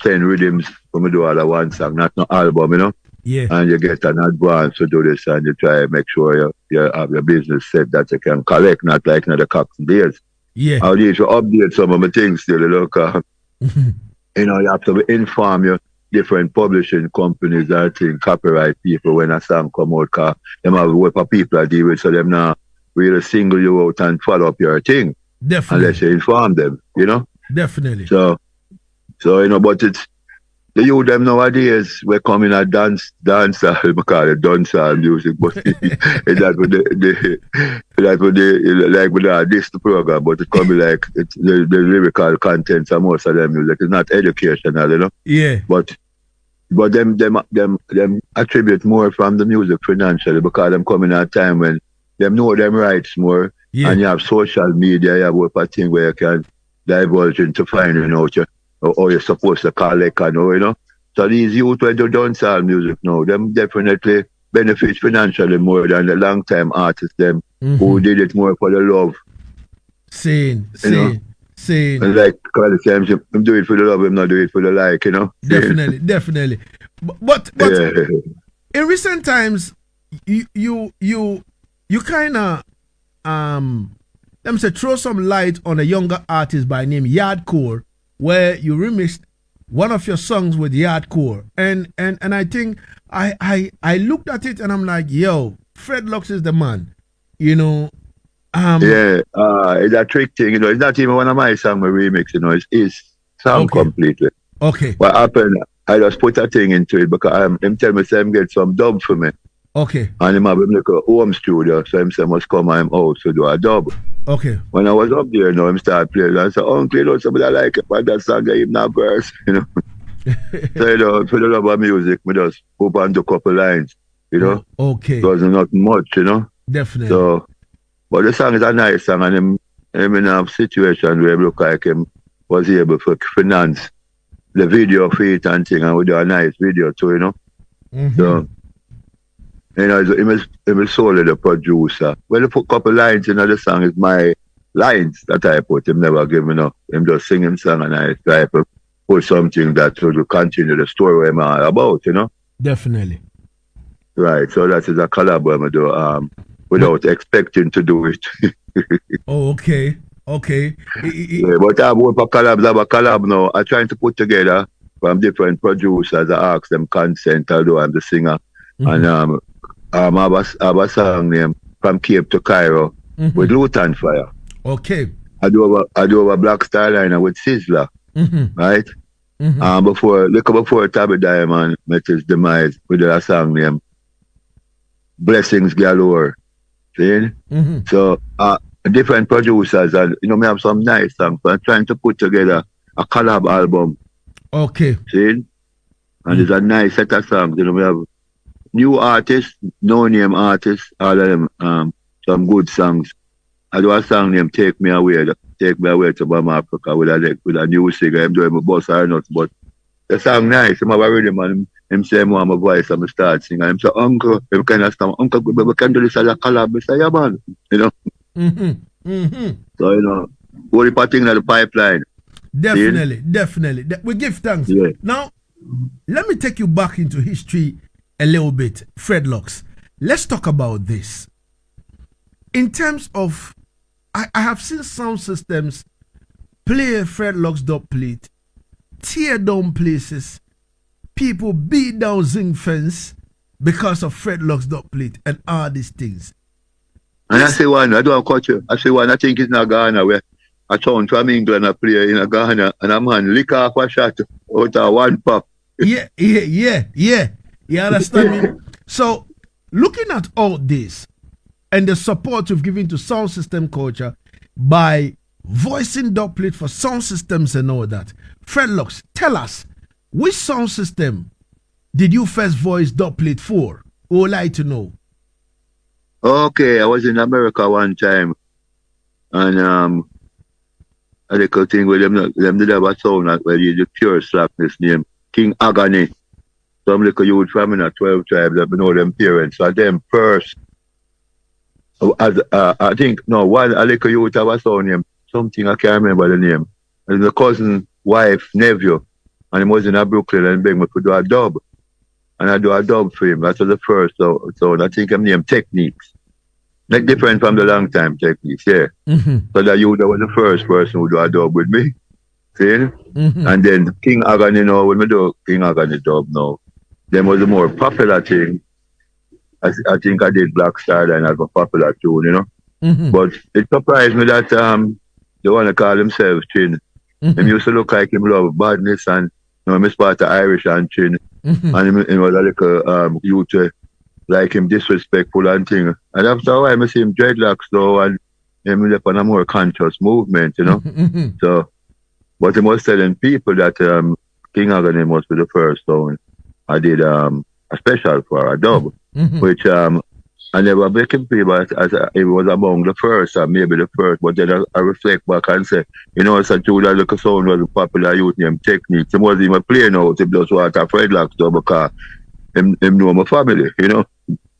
send rhythms when we do all the one song, not no album, Yeah. And you get an advance to do this and you try to make sure you have your business set that you can collect, not like the Coxsone days. Yeah. I need to update some of my things still, you have to inform your different publishing companies that think copyright people when a song come out, because them have a web of people that deal with, so them not really single you out and follow up your thing. Definitely. Unless you inform them, Definitely. So, but the youth them nowadays we come in a dancehall, we call it dancehall music, but it's that with the like with this the program, but it come be like it's the lyrical contents of most of them music. It's not educational, you know. Yeah. But them attribute more from the music financially because them coming at a time when them know them rights more, and you have social media, you have a thing where you can divulge into finding out or you're supposed to collect and all, you know. So these youth when they dancehall music now, them definitely benefit financially more than the long time artists them who did it more for the love. Saying. And like I'm doing it for the love, I'm not doing it for the like, you know. Definitely. But in recent times, you kind of let me say throw some light on a younger artist by name Yaad, where you remixed one of your songs with Yaad, and I think I looked at it and I'm like, yo, Fred Lux is the man, you know. It's a trick thing, you know. It's not even one of my songs we remix, you know. It's his song completely. Okay. What happened? I just put a thing into it because him tell me say him get some dub for me. Okay. And him have him like a home studio, so him say must come to him house to do a dub. Okay. When I was up there, you know, him start playing. I said, Uncle, you know, somebody like it, but that song gave him that verse, you know. So, you know, for the love of music, we just open a couple lines, you know. Okay. Because it's not much, you know. Definitely. So, but the song is a nice song, and him in a situation where it look like him was able to finance the video for it and thing, and we do a nice video too, you know. So, you know, he was solely the producer. Well, he put a couple lines in the song is my lines that I put. Him never give me enough. Him just singing song and I try to put something that will continue the story I'm all about, you know. Definitely. Right. So that is a collab I do without expecting to do it. Oh, okay. Yeah, but I have a collab now. I'm trying to put together from different producers. I ask them consent, although I'm the singer. And I have a song named From Cape to Cairo with Luton Fire. Okay. I do a Black Star Liner with Sizzler, right? Before Tabby Diamond met his demise, we did a song named Blessings Galore. See? So different producers, and you know, me have some nice songs. So I'm trying to put together a collab album. Okay. See? And it's a nice set of songs. You know, we have new artists, no-name artists, all of them, some good songs. I do a song named Take Me Away to Bam Africa with a new singer. I'm doing my boss or not, but the song nice. I'm a rhythm and him say I want my voice and I start singing. I'm say, Uncle, him kind of stuff, Uncle, we can do this as a collab. I say, yeah, man, you know. So, you know, what the thing in the pipeline. Definitely. We give thanks. Yeah. Now, let me take you back into history a little bit, Fred Lux. Let's talk about this. In terms of, I have seen sound systems play Fred Lux dub plate, tear down places, people beat down zinc fence because of Fred Lux dub plate and all these things. And I say one, I don't cut you. I say one, I think it's in Ghana where a town from England a play in Ghana and a man lick off a shot out of one pop. Yeah. You understand me? So, looking at all this and the support you've given to sound system culture by voicing dub plate for sound systems and all that, Fred Lux, tell us, which sound system did you first voice dub plate for? We would like to know. Okay, I was in America one time, and a little thing with them did have a sound that where the pure slackness name King Agony. Some little youth from in a 12 tribes that know them parents. So them first, I think, no, one a little youth have a sound name, something I can't remember the name. And the cousin, wife, nephew, and he was in Brooklyn and begged me to do a dub. And I do a dub for him. That was the first. So I think I'm named Techniques. Like different from the long time Techniques, yeah. So that was the first person who do a dub with me. See? And then King Agony now, when we do King Agony dub now, then was the more popular thing. I think I did Black Star and I got popular tune, you know. But it surprised me that the one that call himself Chin, him used to look like him love badness and I part of Irish and Chin, and he was a little youth, like him disrespectful and thing. And after a while, I see him dreadlocks though, and him up on a more conscious movement, So, but he was telling people that King Agony must be the first sound I did a special for a dub, which I never make him feel as it was among the first, or maybe the first, but then I reflect back and say, so Judah Little Sound was a popular youth name Techniques. He wasn't even playing out, he just want a Fredlocks dub because him know my family,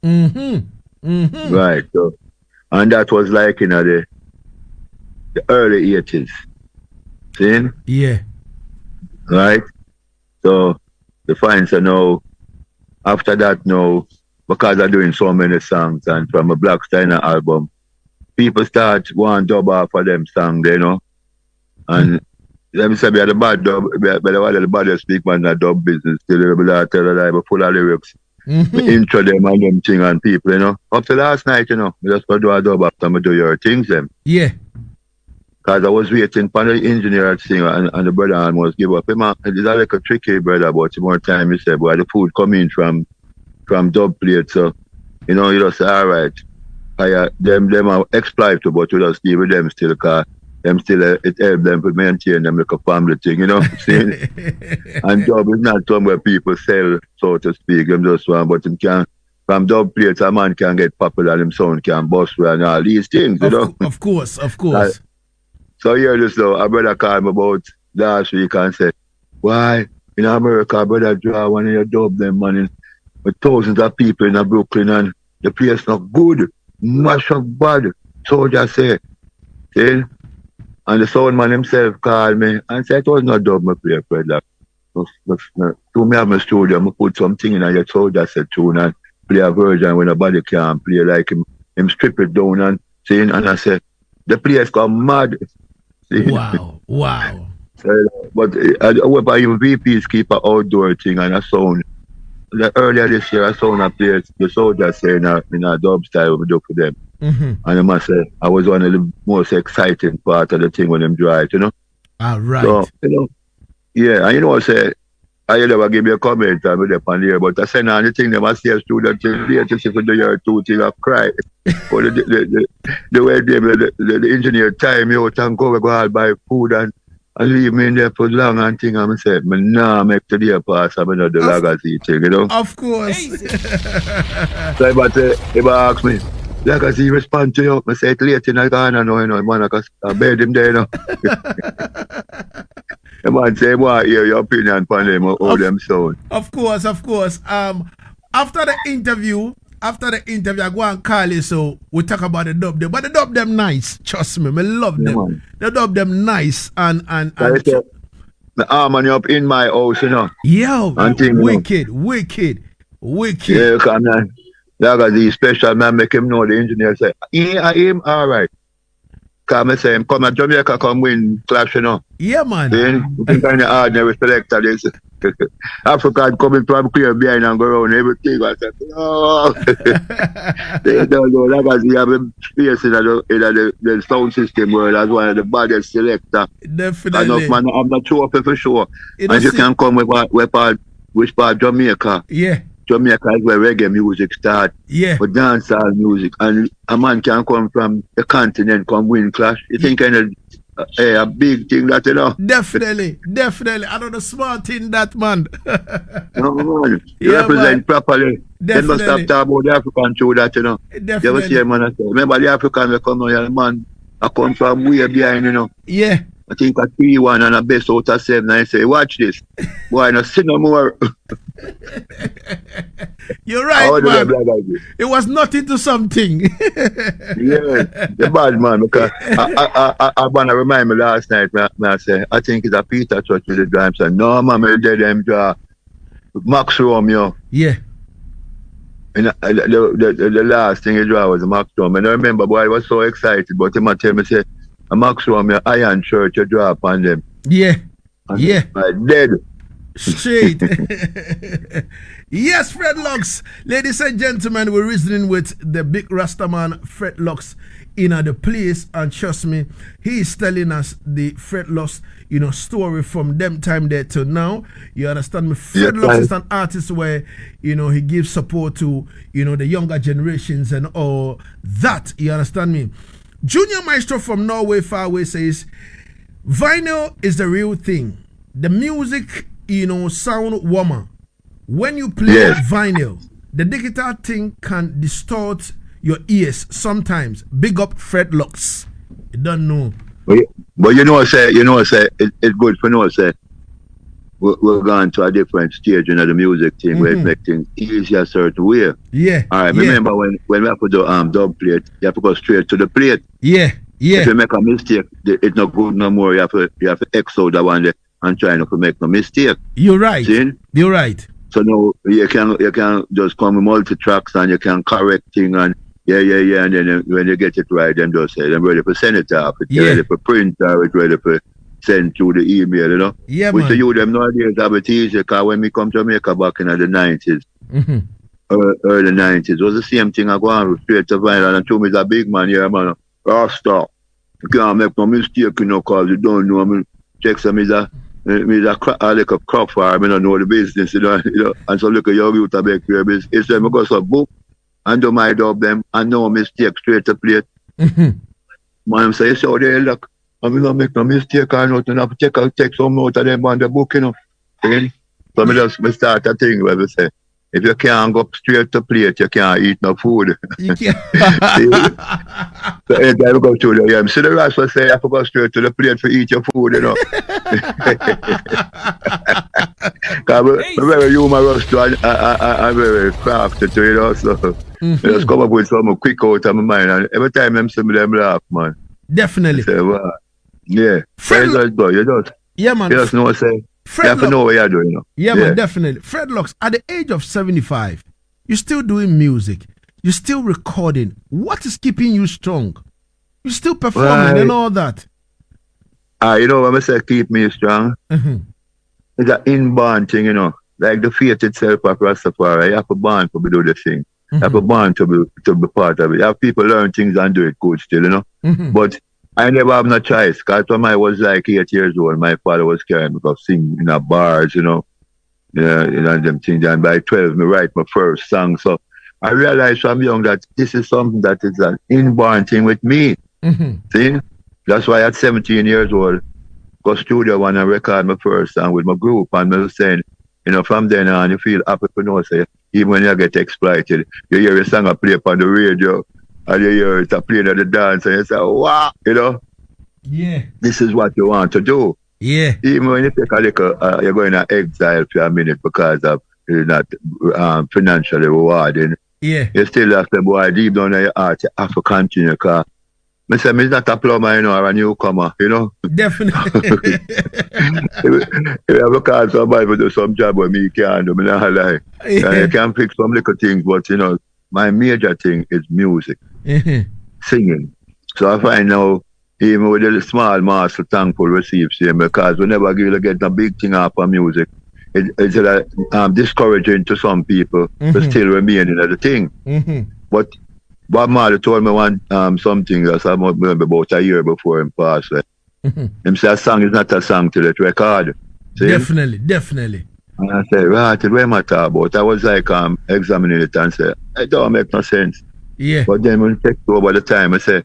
Right, so, and that was like in the early 80s. See? Yeah. Right? So the fines are now, after that now, because I'm doing so many songs and from a Black Steiner album, people start want dub off of them songs, And let me say, we are the bad dub, but one of the baddest big man in the dub business, still able to tell that I'm full of lyrics. We intro them and them thing and people, Up to last night, we just go do a dub after me do your things, them. Yeah. Because I was waiting for the engineer to sing and the brother almost give up. It's like a tricky brother, but more time he said, boy, the food coming from dub plate, so you just say, all right, them are exploitable, but you just give them still, because them still it help them to maintain them like a family thing, See? And dub is not somewhere people sell, so to speak, them just one, but them can from dub plates a man can get popular, them sound can bust and all these things, Of course. So here this though, a brother called me about last week and said, why in America brother draw one of your dub them man with thousands of people in Brooklyn and the place not good, mash up bad. So just say, see? And the sound man himself called me and said it was not dub me play Fred like. To me have my studio, I put something in and your soldier said tune and play a version when nobody can play like him strip it down and saying and I said the place got mad. See? Wow. But I hope I even VPs keep an outdoor thing and a sound. Earlier this year, I sound a place, the soldiers say in a dub style we do for them. And I must say, I was one of the most exciting part of the thing when them drive, All right. So, yeah, and I say, I never give you a comment and with them on here, but I say now the thing they must say a student thing later if you do your two thing I cry. But the way the engineer time you out and go out buy food and leave me in there for long and thing and I say, nah make today pass I'm not the Lagazee thing, Of course. So if I ask me, Lagazee respond to you, I say it late in the Ghana now, man, because I bed him there, The man say, "What hear your opinion on them how them sound?" Of course. After the interview, I go and call you so we talk about the dub them. But the dub them nice. Trust me, I love them. Man. The dub them nice and the harmony up in my house, Yo, thing, wicked. Yeah, come on. Lagazee special man make him know the engineer say, I am all right. Come and say him come at Jamaica come win clash, Yeah, man. Then you can kind of ordinary selector this. African coming from clear behind and go around everything. I said, no. They don't know Lagazee have a space in the sound system world as one of the baddest selector. Definitely. Enough man, I'm not sure for sure. And you can come with which part Jamaica. Yeah. Jamaica is where reggae music start. Yeah. With dancehall music. And a man can come from the continent, come win clash. You think kind of a big thing that, Definitely. I know the smart thing that, man. No, man. You represent properly. Then must have talk about the African show that, Definitely. You ever see a man I say, remember the African will come now, man, I come from way behind, Yeah. I think a 3-1 and a best out of 7 and I say, watch this. Boy, no see no more. You're right, man. It was nothing to something. Yeah, the bad man, because I want to remind me last night, I say, I think it's a Peter Church with the drums. And no, man, I did them draw Max Romeo. Yeah. And the last thing he draw was Max Romeo. And I remember, boy, I was so excited, but he might tell me, say, Max Romeo, Iron Church, you draw upon them. Yeah. And Yeah. I'm dead. Straight. Yes, Fred Lux. Ladies and gentlemen, we're reasoning with the big Rastaman, Fred Lux, in the place, and trust me, he is telling us the Fred Lux, story from them time there till now. You understand me? Fred Lux is an artist where, he gives support to, the younger generations and all that. You understand me? Junior Maestro from Norway, far away, says, vinyl is the real thing. The music, sound warmer. When you play vinyl, the digital thing can distort your ears sometimes. Big up Fred Lux. You don't know. But it's good for say we're going to a different stage in the music thing where it makes things easier a certain way. Yeah. All right. Remember when we have to do dub plate, you have to go straight to the plate. Yeah. If you make a mistake, it's not good no more. You have to X out that one there and try not to make no mistake. You're right. See? You're right. So now you can just come with multi-tracks and you can correct things and and then when you get it right, then just say, I'm ready for send it off. It's ready for print or it's ready for send through the email, Yeah, which man. you them nowadays have it easy, because when we come to Jamaica back in the 90s, early 90s, it was the same thing I go on straight to vinyl and to me is a big man here, man. Rasta. You can't make no mistake, because you don't know. I mean, check some is a like a crop farm, I don't know the business, and so look at your youth a big business. It's them go so boop and do my dub them and no mistake straight to plate. Man say, so they look, I'm gonna make no mistake or nothing. I have to take some out of them on the book, So me start a thing where we say, if you can't go straight to plate, you can't eat no food. You can't. So anytime we go through the see the rest will say, I have to go straight to the plate to eat your food, Because I'm very humorous too, and I'm very crafty too, so I just come up with something quick out of my mind, and every time I'm seeing them laugh, man. Definitely. Say, wow. Yeah. Fred You just know, say, you have to know what you're doing, Yeah, man, definitely. Fred Lux, at the age of 75, you're still doing music. You're still recording. What is keeping you strong? You're still performing and all that. When I say keep me strong, it's an inborn thing, Like the faith itself of Rastafari, you have to born to do the thing. You have to born to be part of it. You have people learn things and do it good still, But I never have no choice, because when I was like 8 years old, my father was carrying me to sing in a bars, them things. And by 12, I write my first song. So I realized from young that this is something that is an inborn thing with me. See? That's why at 17 years old, go studio one and record my first song with my group. And I was saying, from then on, you feel happy to know, say, even when you get exploited, you hear a song I play on the radio, and you hear it playing at the dance, and you say, wow, Yeah. This is what you want to do. Yeah. Even when you take a little, you're going to exile for a minute because of not financially rewarding. Yeah. You still have to, boy, deep down in your heart, you have to continue, because I say, I'm not a plumber, or a newcomer, Definitely. If you have a call somebody to do some job with me, you can't do, I'm not lie. You can fix some little things, but, my major thing is music, singing. So I find now, even with the small master thankful receives him, because whenever you get a big thing off of music, it's discouraging to some people to still remain in the thing. But Bob Marley told me one something that I remember about a year before him passed. Him say a song is not a song till it's recorded. Definitely. And I said, right, what am I talking about? I was like examining it and said, it don't make no sense. Yeah. But then when it takes over the time, I say,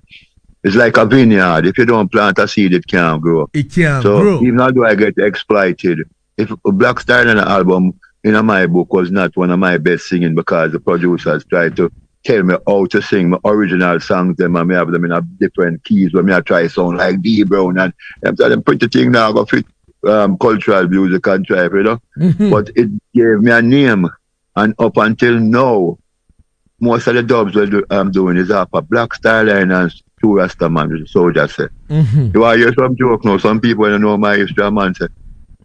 it's like a vineyard. If you don't plant a seed, it can't grow. It can't grow. So even though I get exploited, if Black Star in an album in my book was not one of my best singing, because the producers tried to tell me how to sing my original songs, them and me have them in a different keys where me I try sound like D Brown, and I'm telling them pretty thing now go fit cultural music and try, But it gave me a name, and up until now, most of the dubs I'm doing is off a Black Star Line and two Rastaman, so just say. You want to hear some joke now? Some people don't know my history, man say,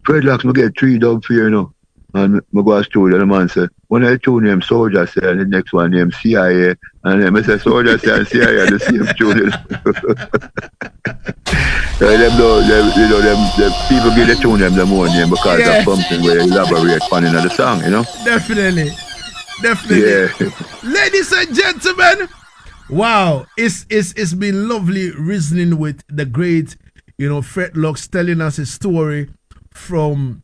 Fred Lux, me get 3 dubs for you, And I go to studio, and the man say, when I tune name Soldier say, and the next one name CIA, and then I say Soldier say and CIA are the same tune. Them people give the tune them the more name because of something where you elaborate on in the song, Definitely. Yeah. Ladies and gentlemen, Wow, it's been lovely reasoning with the great, Fred Locks, telling us his story from,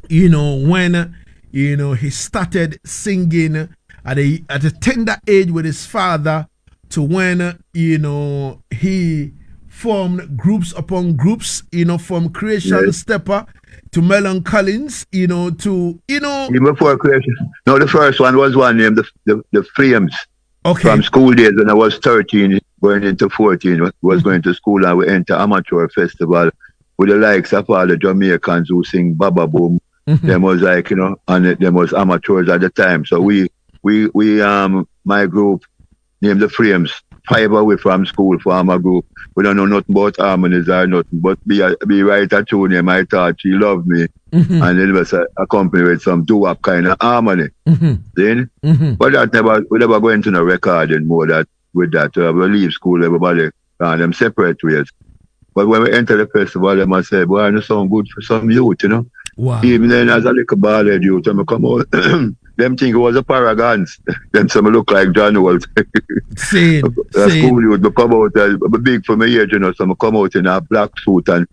when he started singing at a tender age with his father, to when he formed groups upon groups, from Creation Yes. Stepper to Melon Collins, to Even before creation. No, the first one was one named the Flames. okay. From school days when I was 13, going into 14, was going to school and we enter amateur festival with the likes of all the Jamaicans who sing Baba Boom. Them was like, and them was amateurs at the time. So we my group named the Frames, 5 away from school for my group. We don't know nothing about harmonies or nothing, but be right at tune name. I thought she loved me. And it was accompanied with some doo-wop kind of harmony. Then, but we never go into the recording more with that. We leave school, everybody, and them separate ways. But when we enter the festival, they must say, boy, it sound good for some youth, Wow. Even then, as a little bald youth, when I come out, them think it was a paragons. Them some look like John Walt. Same. School youth, but come out, big for my age, so I come out in a black suit and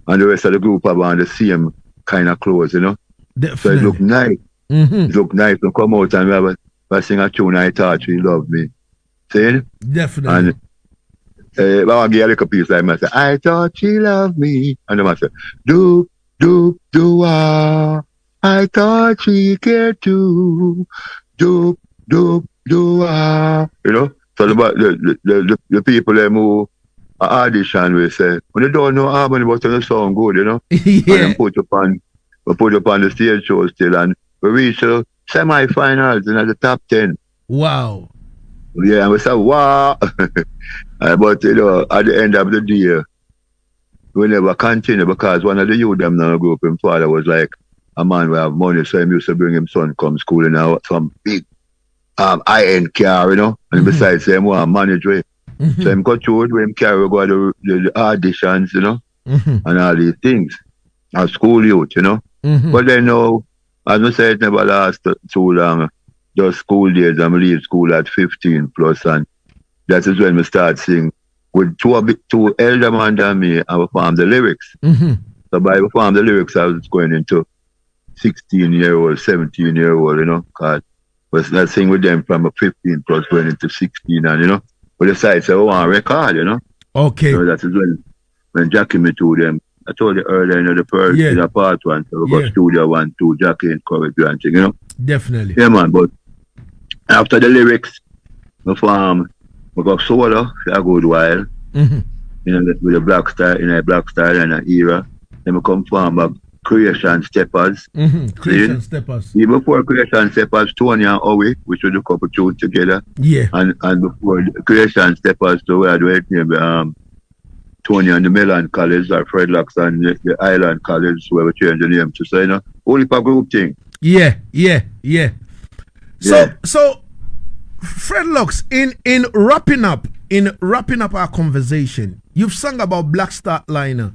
the rest of the group have on the same kind of clothes, Definitely. So it look nice. It look nice to come out and we sing a tune. I thought she loved me. See? Definitely. And I give a little piece like I say, I thought she loved me. And then I say, do, ah. I thought she cared too. Do, ah. So the people them who audition will say, when they don't know harmony, but they sound good, Yeah. And then put up on the stage show still, and we reach the semi-finals and at the top 10. Wow. Yeah, and we say, wow. But, at the end of the day, we never continue because one of the youth them in the group, his father was like, a man will have money, so he used to bring him son come school in some big high-end car, and besides, him want manage with. So him go through with him carry go to the auditions, and all these things. As school youth, But then now, as I said, it never last too long. Just school days, I leave school at 15 plus, and that is when we start singing. With two elder man than me, I perform the lyrics. So by perform the lyrics, I was going into 16-year-old, 17-year-old, because I was sing with them from a 15 plus going into 16, and but the side say, oh, I record, Okay. So that is when Jackie me to them. I told you earlier, the first in a part 1, so we got studio 1, 2, Jackie encourage you and thing, Definitely. Yeah, man, but after the lyrics, we got solo for a good while, with a black style, in a black style and an era. Then we come from Creation Steppers. Creation Steppers. Even before Creation Steppers, Tony and Owie, which was a couple tunes together. Yeah. And before Creation Steppers, so we had Tony and the Melon College, or Fred Locks and the Island College, where we changed the name to say, only for group thing. Yeah. So Fred Locks, in wrapping up our conversation, you've sung about Black Star Liner.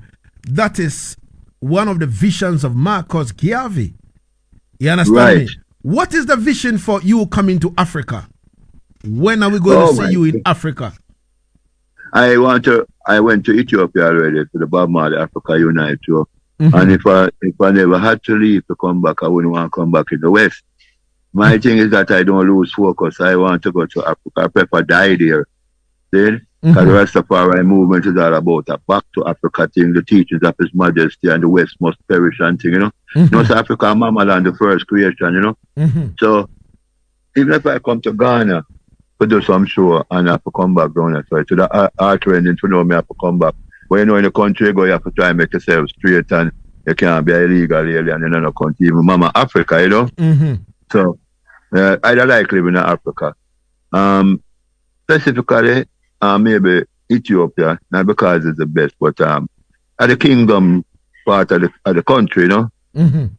That is one of the visions of Marcus Garvey. You understand me? What is the vision for you coming to Africa? When are we going to see you in Africa? I went to Ethiopia already for the Bob Marley Africa Unite tour. And if I never had to leave to come back, I wouldn't want to come back in the West. My thing is that I don't lose focus. I want to go to Africa. I prefer die there. Then, because the Rastafari movement is all about a back to Africa thing, the teachings of His Majesty and the West must perish and thing, North Africa and Mama Land, the first creation, So, even if I come to Ghana to do some show and I have to come back down there, so to the art training to know me I have to come back. But in the country you go, you have to try and make yourself straight and you can't be illegal alien in another country, even Mama Africa, So, I don't like living in Africa. Specifically, maybe Ethiopia, not because it's the best, but at the kingdom part of the country,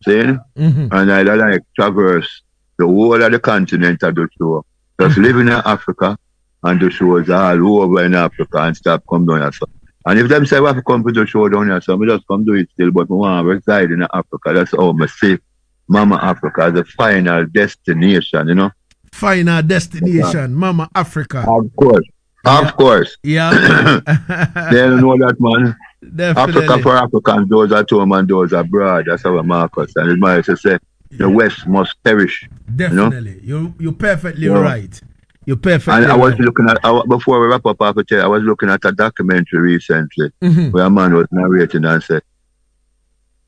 See? And I like traverse the whole of the continent of the show. Just living in Africa and the shows all over in Africa and stop come down here. So. And if them say we have to come to the show down here, so we just come do it still, but we want to reside in Africa. That's how I say Mama Africa as a final destination, Final destination, Mama Africa. Of course. Of course. Yeah. They don't know that, man. Definitely. Africa for Africans, those at home and those abroad. That's our Marcus. And it might say the West must perish. Definitely. You're perfectly Yeah. right. You're perfectly And I was right. looking at, before we wrap up, I was looking at a documentary recently Mhm. where a man was narrating and said,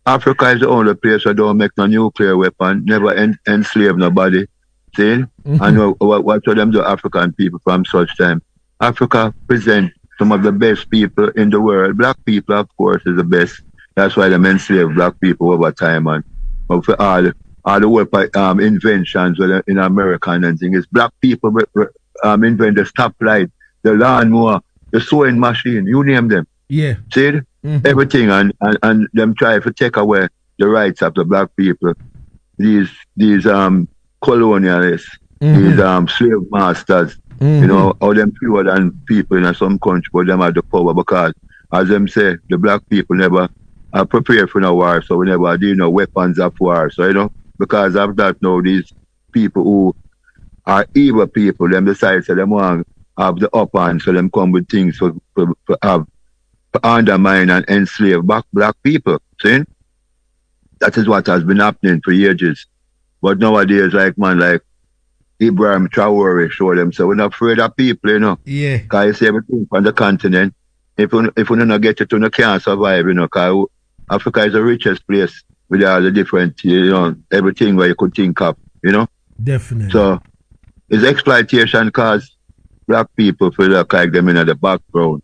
Africa is the only place where don't make no nuclear weapon, never enslave nobody. See? I know what to them do African people from such time. Africa present some of the best people in the world. Black people, of course, is the best. That's why they enslave black people over time. And but for all the work inventions in America and things, black people invent the stoplight, the lawnmower, the sewing machine, you name them. Yeah. See? Everything and them try to take away the rights of the black people. These colonialists, these slave masters, you know, how them fewer than people in some country, but them have the power because, as them say, the black people never are prepared for no war, so we never do no weapons of war. So, you know, because of that now, these people who are evil people, them decide so them want to have the upper hand, so them come with things for undermine and enslave black people. See? That is what has been happening for ages. But nowadays, like Ibrahim Traore show them, so we're not afraid of people, you know. Yeah. Because you see everything from the continent. If we don't get it, you can't survive, you know, because Africa is the richest place with all the different, you know, everything where you could think of, you know. Definitely. So it's exploitation because black people feel like them in the background.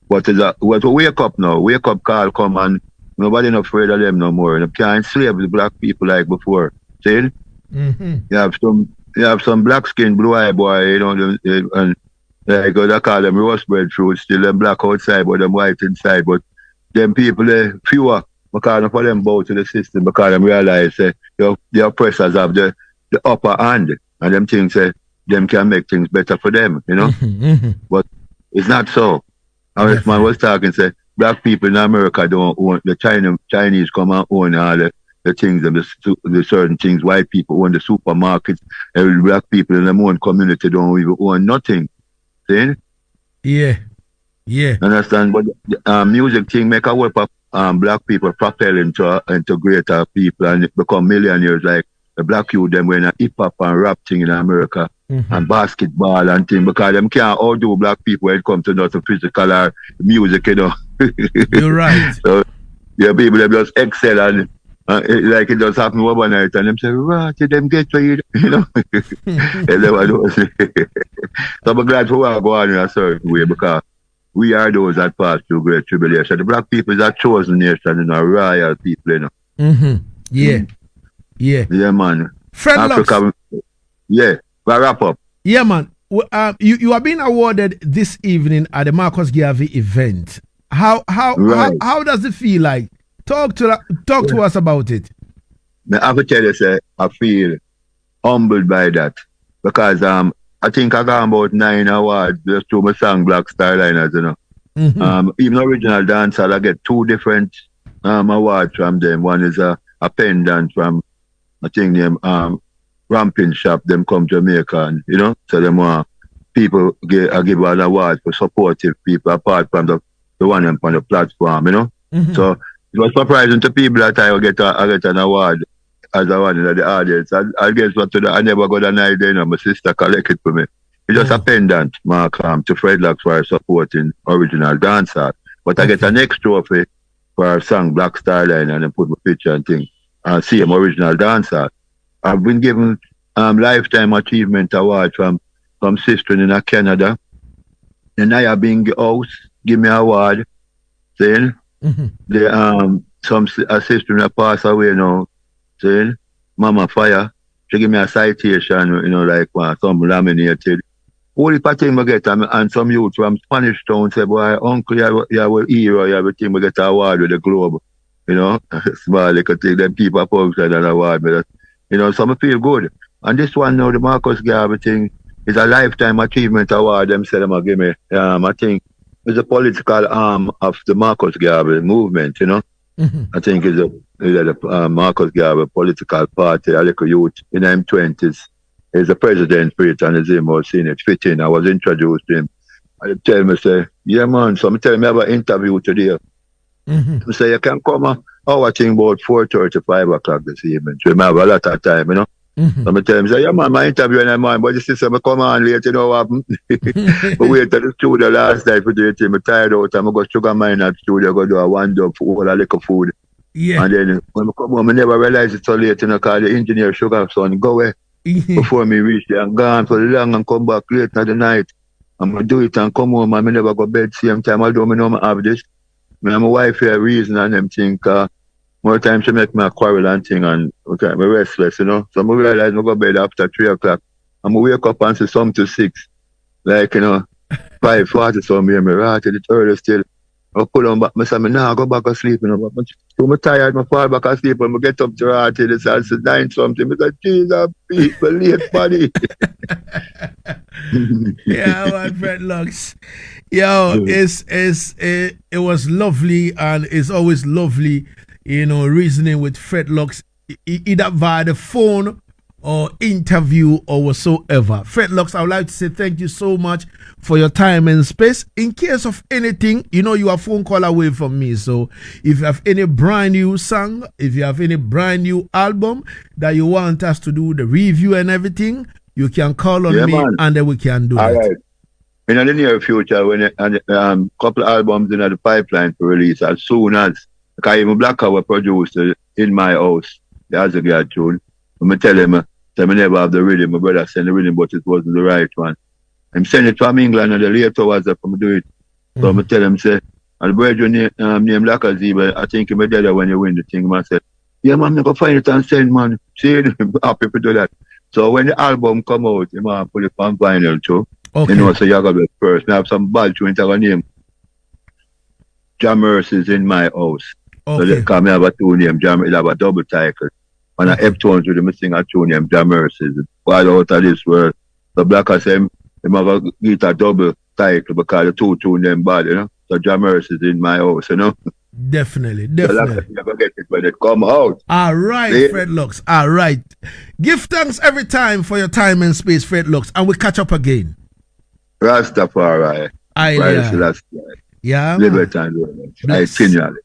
But we wake up now. Wake up call come and nobody not afraid of them no more. You can't enslave the black people like before. See? You have some black skin, blue eye boy, you know, and like they call them roast bread fruits, still them black outside but them white inside. But them people fewer because of them bow to the system because them realize the oppressors have the upper hand and them things them can make things better for them, you know. But it's not so. How this man was talking, say black people in America don't own the Chinese come and own all the things and the certain things. White people own the supermarkets. Every black people in their own community don't even own nothing. See? Yeah. Understand? But the music thing make a whole of black people propel into greater people and become millionaires like the black youth them when a hip hop and rap thing in America. And basketball and things because them can't outdo black people when it comes to not physical or music, you know. You're right. So yeah, people them just excel and like it just happened overnight and them say, right, them get to you, you know. And them so I'm glad for what go on in a certain way because we are those that pass through great tribulation. The black people is a chosen nation, you know, royal people, you know. Yeah, man. Friend Africa, yeah. Wrap up. Yeah, man. You are being awarded this evening at the Marcus Garvey event. How does it feel like? Talk to us about it. I have to tell you, I feel humbled by that because I think I got about 9 awards just through my song Black Starliners, you know. Even original dancer, I get 2 different awards from them. One is a pendant from I think them ramping shop, them come Jamaica and, you know, so them people give an award for supportive people apart from the one on the platform, you know. So it was surprising to people that I get an award as a one in the audience. I guess I never got an idea, you know, my sister collected it for me. It's just a pendant mark to Fred Locks for supporting original dancer. But I get an next trophy for our song Black Starline and then put my picture and thing. And same original dancer. I've been given Lifetime Achievement Award from sister in Canada. And I have been house give me an award. Saying some sister in passed away now. Saying Mama Fire. She give me a citation, you know, like some laminated. Only thing I get and some youth from Spanish Town say, boy, uncle, you have a hero, you have a thing, we get an award with the Globe. You know, small little thing, them people outside an award, but you know, some feel good. And this one now, the Marcus Garvey thing, is a Lifetime Achievement Award. Them say them give me. I think it's a political arm of the Marcus Garvey movement. You know, I think it's a Marcus Garvey political party. A little youth in the M20s is the president for it, and his name was seen it fitting. I was introduced to him And they tell me, say, yeah, man. So I tell me I have an interview today. I say, you can come our thing about 4:30, 5 o'clock this evening. So I have a lot of time, you know. So I tell him, say, yeah, man, my interview in the morning, but you see, so I come on late, you know what happened? But wait till the studio last night for the team. I'm tired out. I'm going to sugar mine at the studio, go do a one job for all a little food. Yeah. And then when I come home, I never realize it's so late, you know, because the engineer sugar son go away before me reach there and gone for long and come back late in the night. I'm going to do it and come home and I never go bed same time. Although I know I have this. Me and my wife here reason and them think more time she make me a quarrel and thing and okay, I'm restless, you know. So I realize I go bed after 3 o'clock. I'm going to wake up and see some to 6. Like, you know, 5:40 so me right at it early still. I pull on back, I say, nah, go back to sleep, you know. But I'm tired, I fall back asleep and I get up to right till it's 9 something. I say, Jesus, people, late body. Yeah, man, dreadlocks. Yo, it was lovely and it's always lovely, you know, reasoning with Fredlocks, either via the phone or interview or whatsoever. Fredlocks, I would like to say thank you so much for your time and space. In case of anything, you know, you are a phone call away from me. So if you have any brand new song, if you have any brand new album that you want us to do the review and everything, you can call on me, man. And then we can do all that. Right. In the near future, when a couple of albums in the pipeline for release, as soon as, because even Black Hour produced In My House, the Asaase tune, I tell him, I never have the Riddim. My brother sent the Riddim, but it wasn't the right one. I'm sending it from England and the later was up to do it. So I tell him, say, and the brother named Lagazee, but I think he's dead when you win the thing. I said, yeah, man, I'm going to find it and send, man. See, I'm happy to do that. So when the album come out, I'm going to put it on vinyl too. Okay. You know, so you're going to be first. I have some bad tunes I name. Jammers In My House. Okay. So because I have a tune named Jam, it have a double title. And I have tunes with them sing a tune named Jammers. All out of this world. The Black as them have a get a double title because the two tune them bad, you know. So Jammers In My House, you know. Definitely. So you're going to get it when it come out. All right, yeah. Fredlocks. All right. Give thanks every time for your time and space, Fredlocks, and we'll catch up again. Rastafari. Yeah. Liberty and I continually.